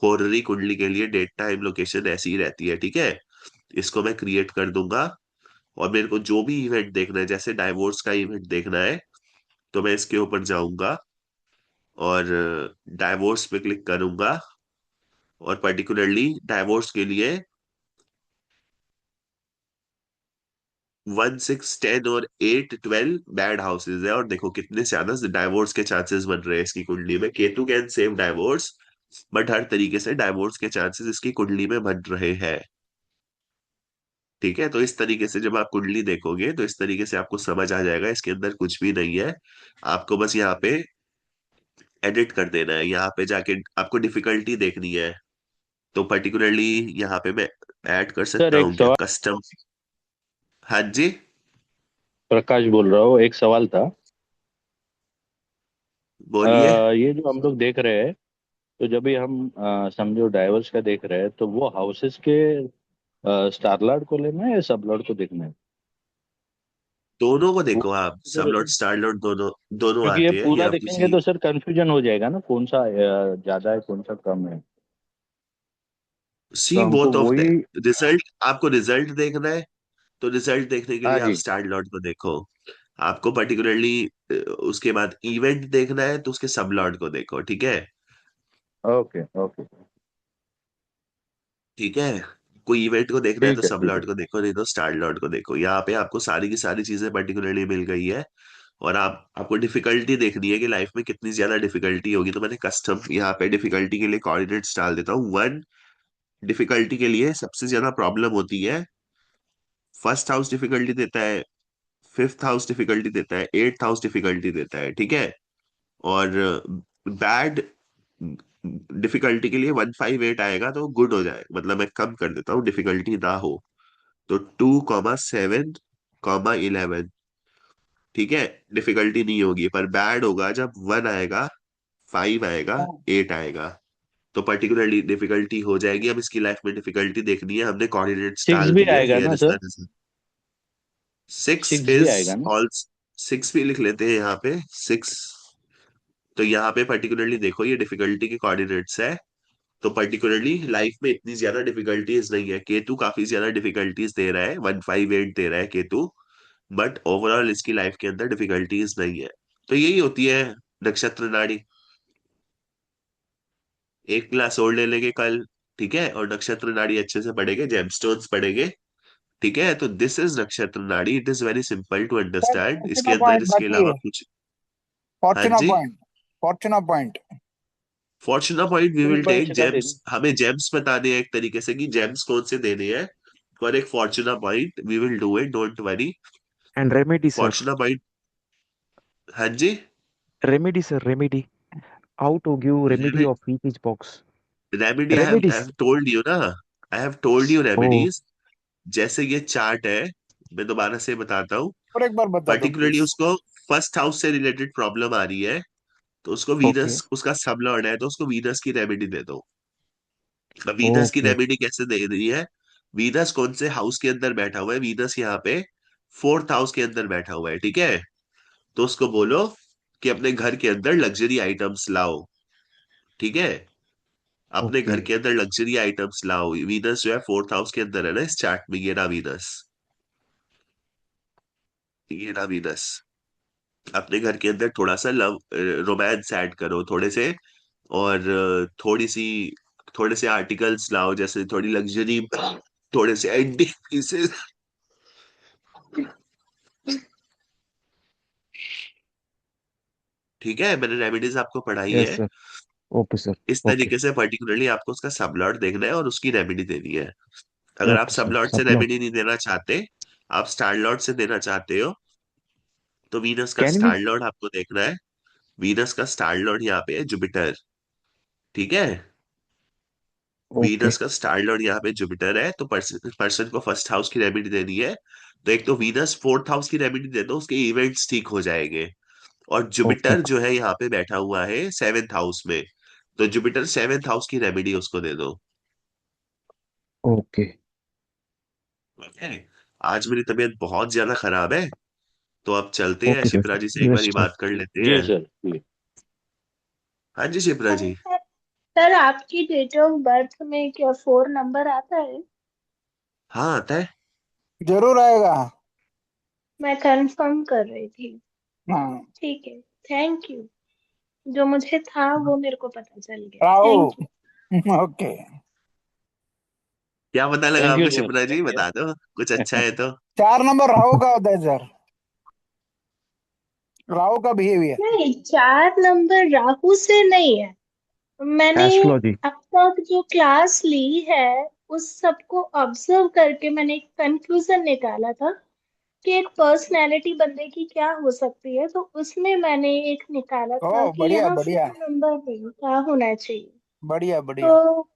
होररी कुंडली के लिए डेट टाइम लोकेशन ऐसी ही रहती है, ठीक है। इसको मैं क्रिएट कर दूंगा। और मेरे को जो भी इवेंट देखना है, जैसे डाइवोर्स का इवेंट देखना है, तो मैं इसके ऊपर जाऊंगा और डाइवोर्स पे क्लिक करूंगा। और पर्टिकुलरली डाइवोर्स के लिए 1, 6, 10 और 8, 12 बैड हाउसेज है। और देखो कितने ज्यादा डाइवोर्स के चांसेस बन रहे हैं इसकी कुंडली में। Ketu can save divorce, but हर तरीके से डाइवोर्स के चांसेस इसकी कुंडली में बन रहे हैं। ठीक है, तो इस तरीके से जब आप कुंडली देखोगे तो इस तरीके से आपको समझ आ जाएगा इसके अंदर कुछ भी नहीं है। आपको बस यहाँ पे एडिट कर देना है, यहाँ पे जाके आपको डिफिकल्टी देखनी है। तो पर्टिकुलरली यहाँ पे मैं ऐड कर सर सकता एक हूँ क्या सवाल। कस्टम। हाँ जी, प्रकाश बोल रहा हूँ, एक सवाल था। बोलिए। ये जो हम लोग देख रहे हैं, तो जब भी हम समझो डाइवर्स का देख रहे हैं, तो वो हाउसेस के स्टारलॉर्ड को लेना है या सबलॉर्ड को देखना है? दोनों को वो देखो आप, सब अगर- लॉर्ड स्टार लॉर्ड दोनों दोनों क्योंकि ये आते हैं, ये पूरा आप देखेंगे किसी। तो सर कंफ्यूजन हो जाएगा ना, कौन सा ज्यादा है कौन सा कम है। सी तो हमको बोथ ऑफ द वही। रिजल्ट, आपको रिजल्ट देखना है तो रिजल्ट देखने के हाँ लिए आप जी। स्टार लॉर्ड को देखो। आपको पर्टिकुलरली उसके बाद इवेंट देखना है तो उसके सब लॉर्ड को देखो, ठीक है। Okay okay. ठीक है, कोई इवेंट को देखना है तो ठीक है सब ठीक है। लॉर्ड को देखो, नहीं तो स्टार लॉर्ड को देखो। यहाँ पे आपको सारी की सारी चीजें पर्टिकुलरली मिल गई है। और आपको डिफिकल्टी देखनी है कि लाइफ में कितनी ज्यादा डिफिकल्टी होगी, तो मैंने कस्टम यहाँ पे डिफिकल्टी के लिए कोऑर्डिनेट्स डाल देता हूँ। 1 डिफिकल्टी के लिए सबसे ज्यादा प्रॉब्लम होती है, फर्स्ट हाउस डिफिकल्टी देता है, फिफ्थ हाउस डिफिकल्टी देता है, एट्थ हाउस डिफिकल्टी देता है, ठीक है। और बैड डिफिकल्टी के लिए 1, 5, 8 आएगा तो गुड हो जाए, मतलब मैं कम कर देता हूँ डिफिकल्टी ना हो। तो 2, 7, 11, ठीक है, डिफिकल्टी नहीं होगी। पर बैड होगा जब 1 आएगा, 5 आएगा, 8 आएगा, तो पर्टिकुलरली डिफिकल्टी हो जाएगी। अब इसकी लाइफ में डिफिकल्टी देखनी है, हमने कोऑर्डिनेट्स सिक्स डाल भी दिए, आएगा हियर ना is sir? The. Six six भी इज आएगा ना? ऑल, 6 भी लिख लेते हैं यहाँ पे 6। तो यहाँ पे पर्टिकुलरली देखो ये डिफिकल्टी के कोऑर्डिनेट्स है। तो पर्टिकुलरली लाइफ में इतनी ज्यादा डिफिकल्टीज नहीं है। केतु काफी ज्यादा डिफिकल्टीज दे रहा है, 1, 5, 8 दे रहा है केतु, बट ओवरऑल इसकी लाइफ के अंदर डिफिकल्टीज नहीं है। तो यही होती है नक्षत्र नाड़ी। एक क्लास और ले लेंगे कल, ठीक है, और नक्षत्र नाड़ी अच्छे से पढ़ेंगे, जेमस्टोन्स पढ़ेंगे। ठीक है, तो this is Nakshatra Nadi, it is very simple to sir understand, इसके फॉर्चुना अंदर पॉइंट इसके बाकी अलावा है। कुछ। हाँ फॉर्चुना जी, point. Fortuna point. Fortuna point we पूरी विल टेक परिचय दे जेम्स, दी। हमें जेम्स बताने हैं एक तरीके से कि जेम्स कौन से देने हैं। फॉर एक fortuna point we will do it, don't worry. And remedy, sir. Fortuna point, हाँ जी। Remedy, sir. Remedy. How to give remedy of each box. Remedy I Remedies. Have told you ना, I have told you Oh, remedies. जैसे ये chart है, मैं दोबारा से बताता हूँ। और एक बार बता दो पर्टिकुलरली प्लीज। उसको फर्स्ट हाउस से रिलेटेड प्रॉब्लम आ रही है, तो उसको वीनस, okay. उसका सब लॉर्ड है तो उसको वीनस की रेमेडी दे दो। अब वीनस की Okay. रेमेडी कैसे दे रही है? वीनस कौन से हाउस के अंदर बैठा हुआ है? वीनस यहाँ पे फोर्थ हाउस के अंदर बैठा हुआ है, ठीक है। तो उसको बोलो कि अपने घर के अंदर लग्जरी आइटम्स लाओ, ठीक है। अपने घर Okay. के अंदर लग्जरी आइटम्स लाओ। वीनस जो है फोर्थ हाउस के अंदर है ना इस चार्ट में, ये ना वीनस, ये ना वीनस। अपने घर के अंदर थोड़ा सा लव, रोमांस ऐड करो थोड़े से। और थोड़े से आर्टिकल्स लाओ, जैसे थोड़ी लग्जरी, थोड़े से एंटीक पीसेस। ठीक है, मैंने रेमेडीज आपको पढ़ाई Yes, है। sir. Okay, sir. इस Okay. तरीके से पर्टिकुलरली आपको उसका सबलॉट देखना है और उसकी रेमेडी देनी है। अगर आप Okay, sir. सबलॉट से Subplot. रेमेडी नहीं देना चाहते, आप स्टार लॉर्ड से देना चाहते हो, तो वीनस का Can स्टार we? लॉर्ड आपको देखना है। वीनस का स्टार लॉर्ड यहाँ पे है जुपिटर, ठीक है। Venus Okay. का स्टार लॉर्ड यहाँ पे जुपिटर है, तो पर्सन को फर्स्ट हाउस की रेमेडी देनी है। तो एक तो वीनस फोर्थ हाउस की रेमेडी दे दो, उसके इवेंट्स ठीक हो जाएंगे। और Okay. जुपिटर जो है यहाँ पे बैठा हुआ है सेवेंथ हाउस में, तो जुपिटर सेवेंथ हाउस की रेमेडी उसको दे दो। Okay okay. आज मेरी तबीयत बहुत ज्यादा खराब है, तो अब चलते हैं, ओके सर, शिप्रा जी से एक बारी रेस्ट बात कर लेते जी हैं। सर जी। हाँ जी शिप्रा जी। सर आपकी डेट ऑफ बर्थ में क्या 4 नंबर आता है? हाँ आता है। जरूर आएगा। मैं कंफर्म कर रही थी। हाँ। ठीक है, थैंक यू। जो मुझे था वो मेरे को पता चल गया, राहु। Thank you. ओके। क्या पता लगा थैंक यू आपको सर, शिप्रा जी, थैंक बता दो कुछ अच्छा यू। है तो। 4 नंबर राहु का होता है सर, राहु का बिहेवियर। नहीं, 4 नंबर राहु से नहीं है। मैंने एस्ट्रोलॉजी। अब तक जो क्लास ली है उस सबको ऑब्जर्व करके मैंने एक कंक्लूजन निकाला था कि एक पर्सनैलिटी बंदे की क्या हो सकती है, तो उसमें मैंने एक निकाला था ओ कि बढ़िया यहाँ बढ़िया। 4 नंबर नहीं, क्या होना चाहिए। बढ़िया बढ़िया। तो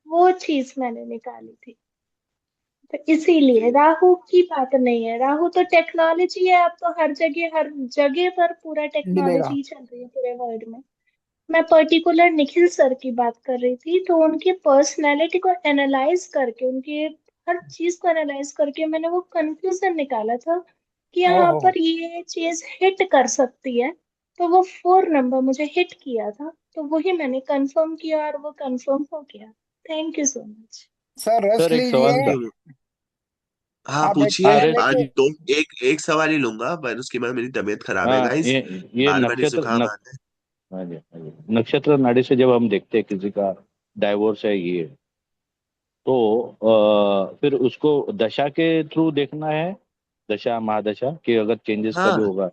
वो चीज मैंने निकाली थी। तो इसीलिए राहु की बात नहीं है, राहु तो टेक्नोलॉजी है, अब तो हर जगह पर पूरा मिलेगा। टेक्नोलॉजी चल रही है पूरे वर्ल्ड में। मैं पर्टिकुलर निखिल सर की बात कर रही थी, तो उनकी पर्सनैलिटी को एनालाइज करके, उनके हर चीज को एनालाइज करके मैंने वो कंक्लूजन निकाला था कि यहाँ ओहो। पर ये चीज हिट कर सकती है। तो वो 4 नंबर मुझे हिट किया था, तो वही मैंने कंफर्म किया और वो कंफर्म हो गया। Thank you so much. Sir rest sir एक सवाल लीजिए। था। तो हाँ आप एक पूछिए। हाँ टाइम रेस्ट। आज लेके। दो, एक एक सवाल ही लूंगा, पर उसके बाद मेरी तबीयत खराब है हाँ गाइस। ये बार बार ये नक्षत्र जुकाम आता है। हाँ जी हाँ जी, नक्षत्र नाड़ी से जब हम देखते हैं किसी का डाइवोर्स है ये, तो फिर उसको दशा के थ्रू देखना है, दशा महादशा कि अगर चेंजेस कभी हाँ होगा।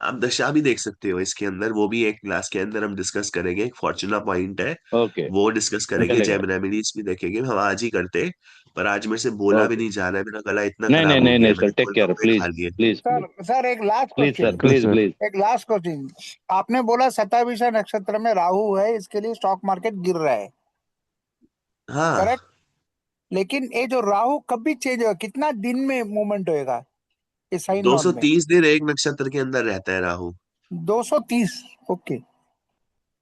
आप दशा भी देख सकते हो इसके अंदर, वो भी एक क्लास के अंदर हम डिस्कस करेंगे, एक फॉर्चूना पॉइंट है, ओके, वो डिस्कस करेंगे। चलेगा। जेम रेमेडीज भी देखेंगे, हम आज ही करते। पर आज मेरे से बोला भी ओके, नहीं जा रहा है, मेरा गला इतना नहीं नहीं खराब हो नहीं गया नहीं है, सर, मैंने टेक केयर गोलगप्पे खा प्लीज लिए। Please please. सर एक last please sir, question. Yes please sir. Please. एक लास्ट क्वेश्चन। आपने बोला 27 नक्षत्र में राहु है, इसके लिए स्टॉक मार्केट गिर रहा है, हाँ करेक्ट? लेकिन ये जो राहु कभी चेंज होगा, कितना दिन में मूवमेंट होएगा ये साइन नोट में? 230 दिन एक नक्षत्र के अंदर रहता है राहु। 230। Okay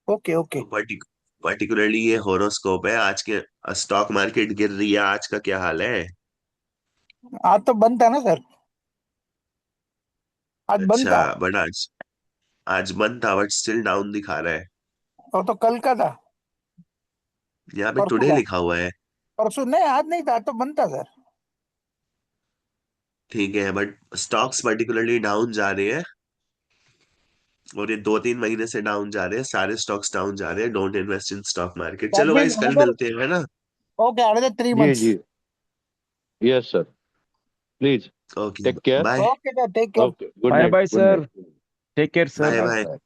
okay okay. तो पर्टिकुलरली ये हॉरोस्कोप है। आज के स्टॉक मार्केट गिर रही है, आज का क्या हाल है? आज तो बंद था ना सर, आज बंद अच्छा, था। बट आज आज बंद था, बट स्टिल डाउन दिखा रहा है। और तो कल का था, यहाँ पे परसों टुडे का। लिखा हुआ है। परसों नहीं, आज नहीं था, आज तो बंद था सर। ठीक है, बट स्टॉक्स पर्टिकुलरली डाउन जा रहे हैं, और ये 2-3 महीने से डाउन जा रहे हैं, सारे स्टॉक्स डाउन जा रहे हैं। Don't invest in stock market. That चलो मीन्स गाइस, कल अनदर। मिलते हैं, है ना? ओके, अनदर थ्री जी मंथ्स जी, yes sir, please okay, take care. Bye. Okay sir, take care. Okay, good bye night, bye good sir, night. Take care sir. Bye bye. Bye.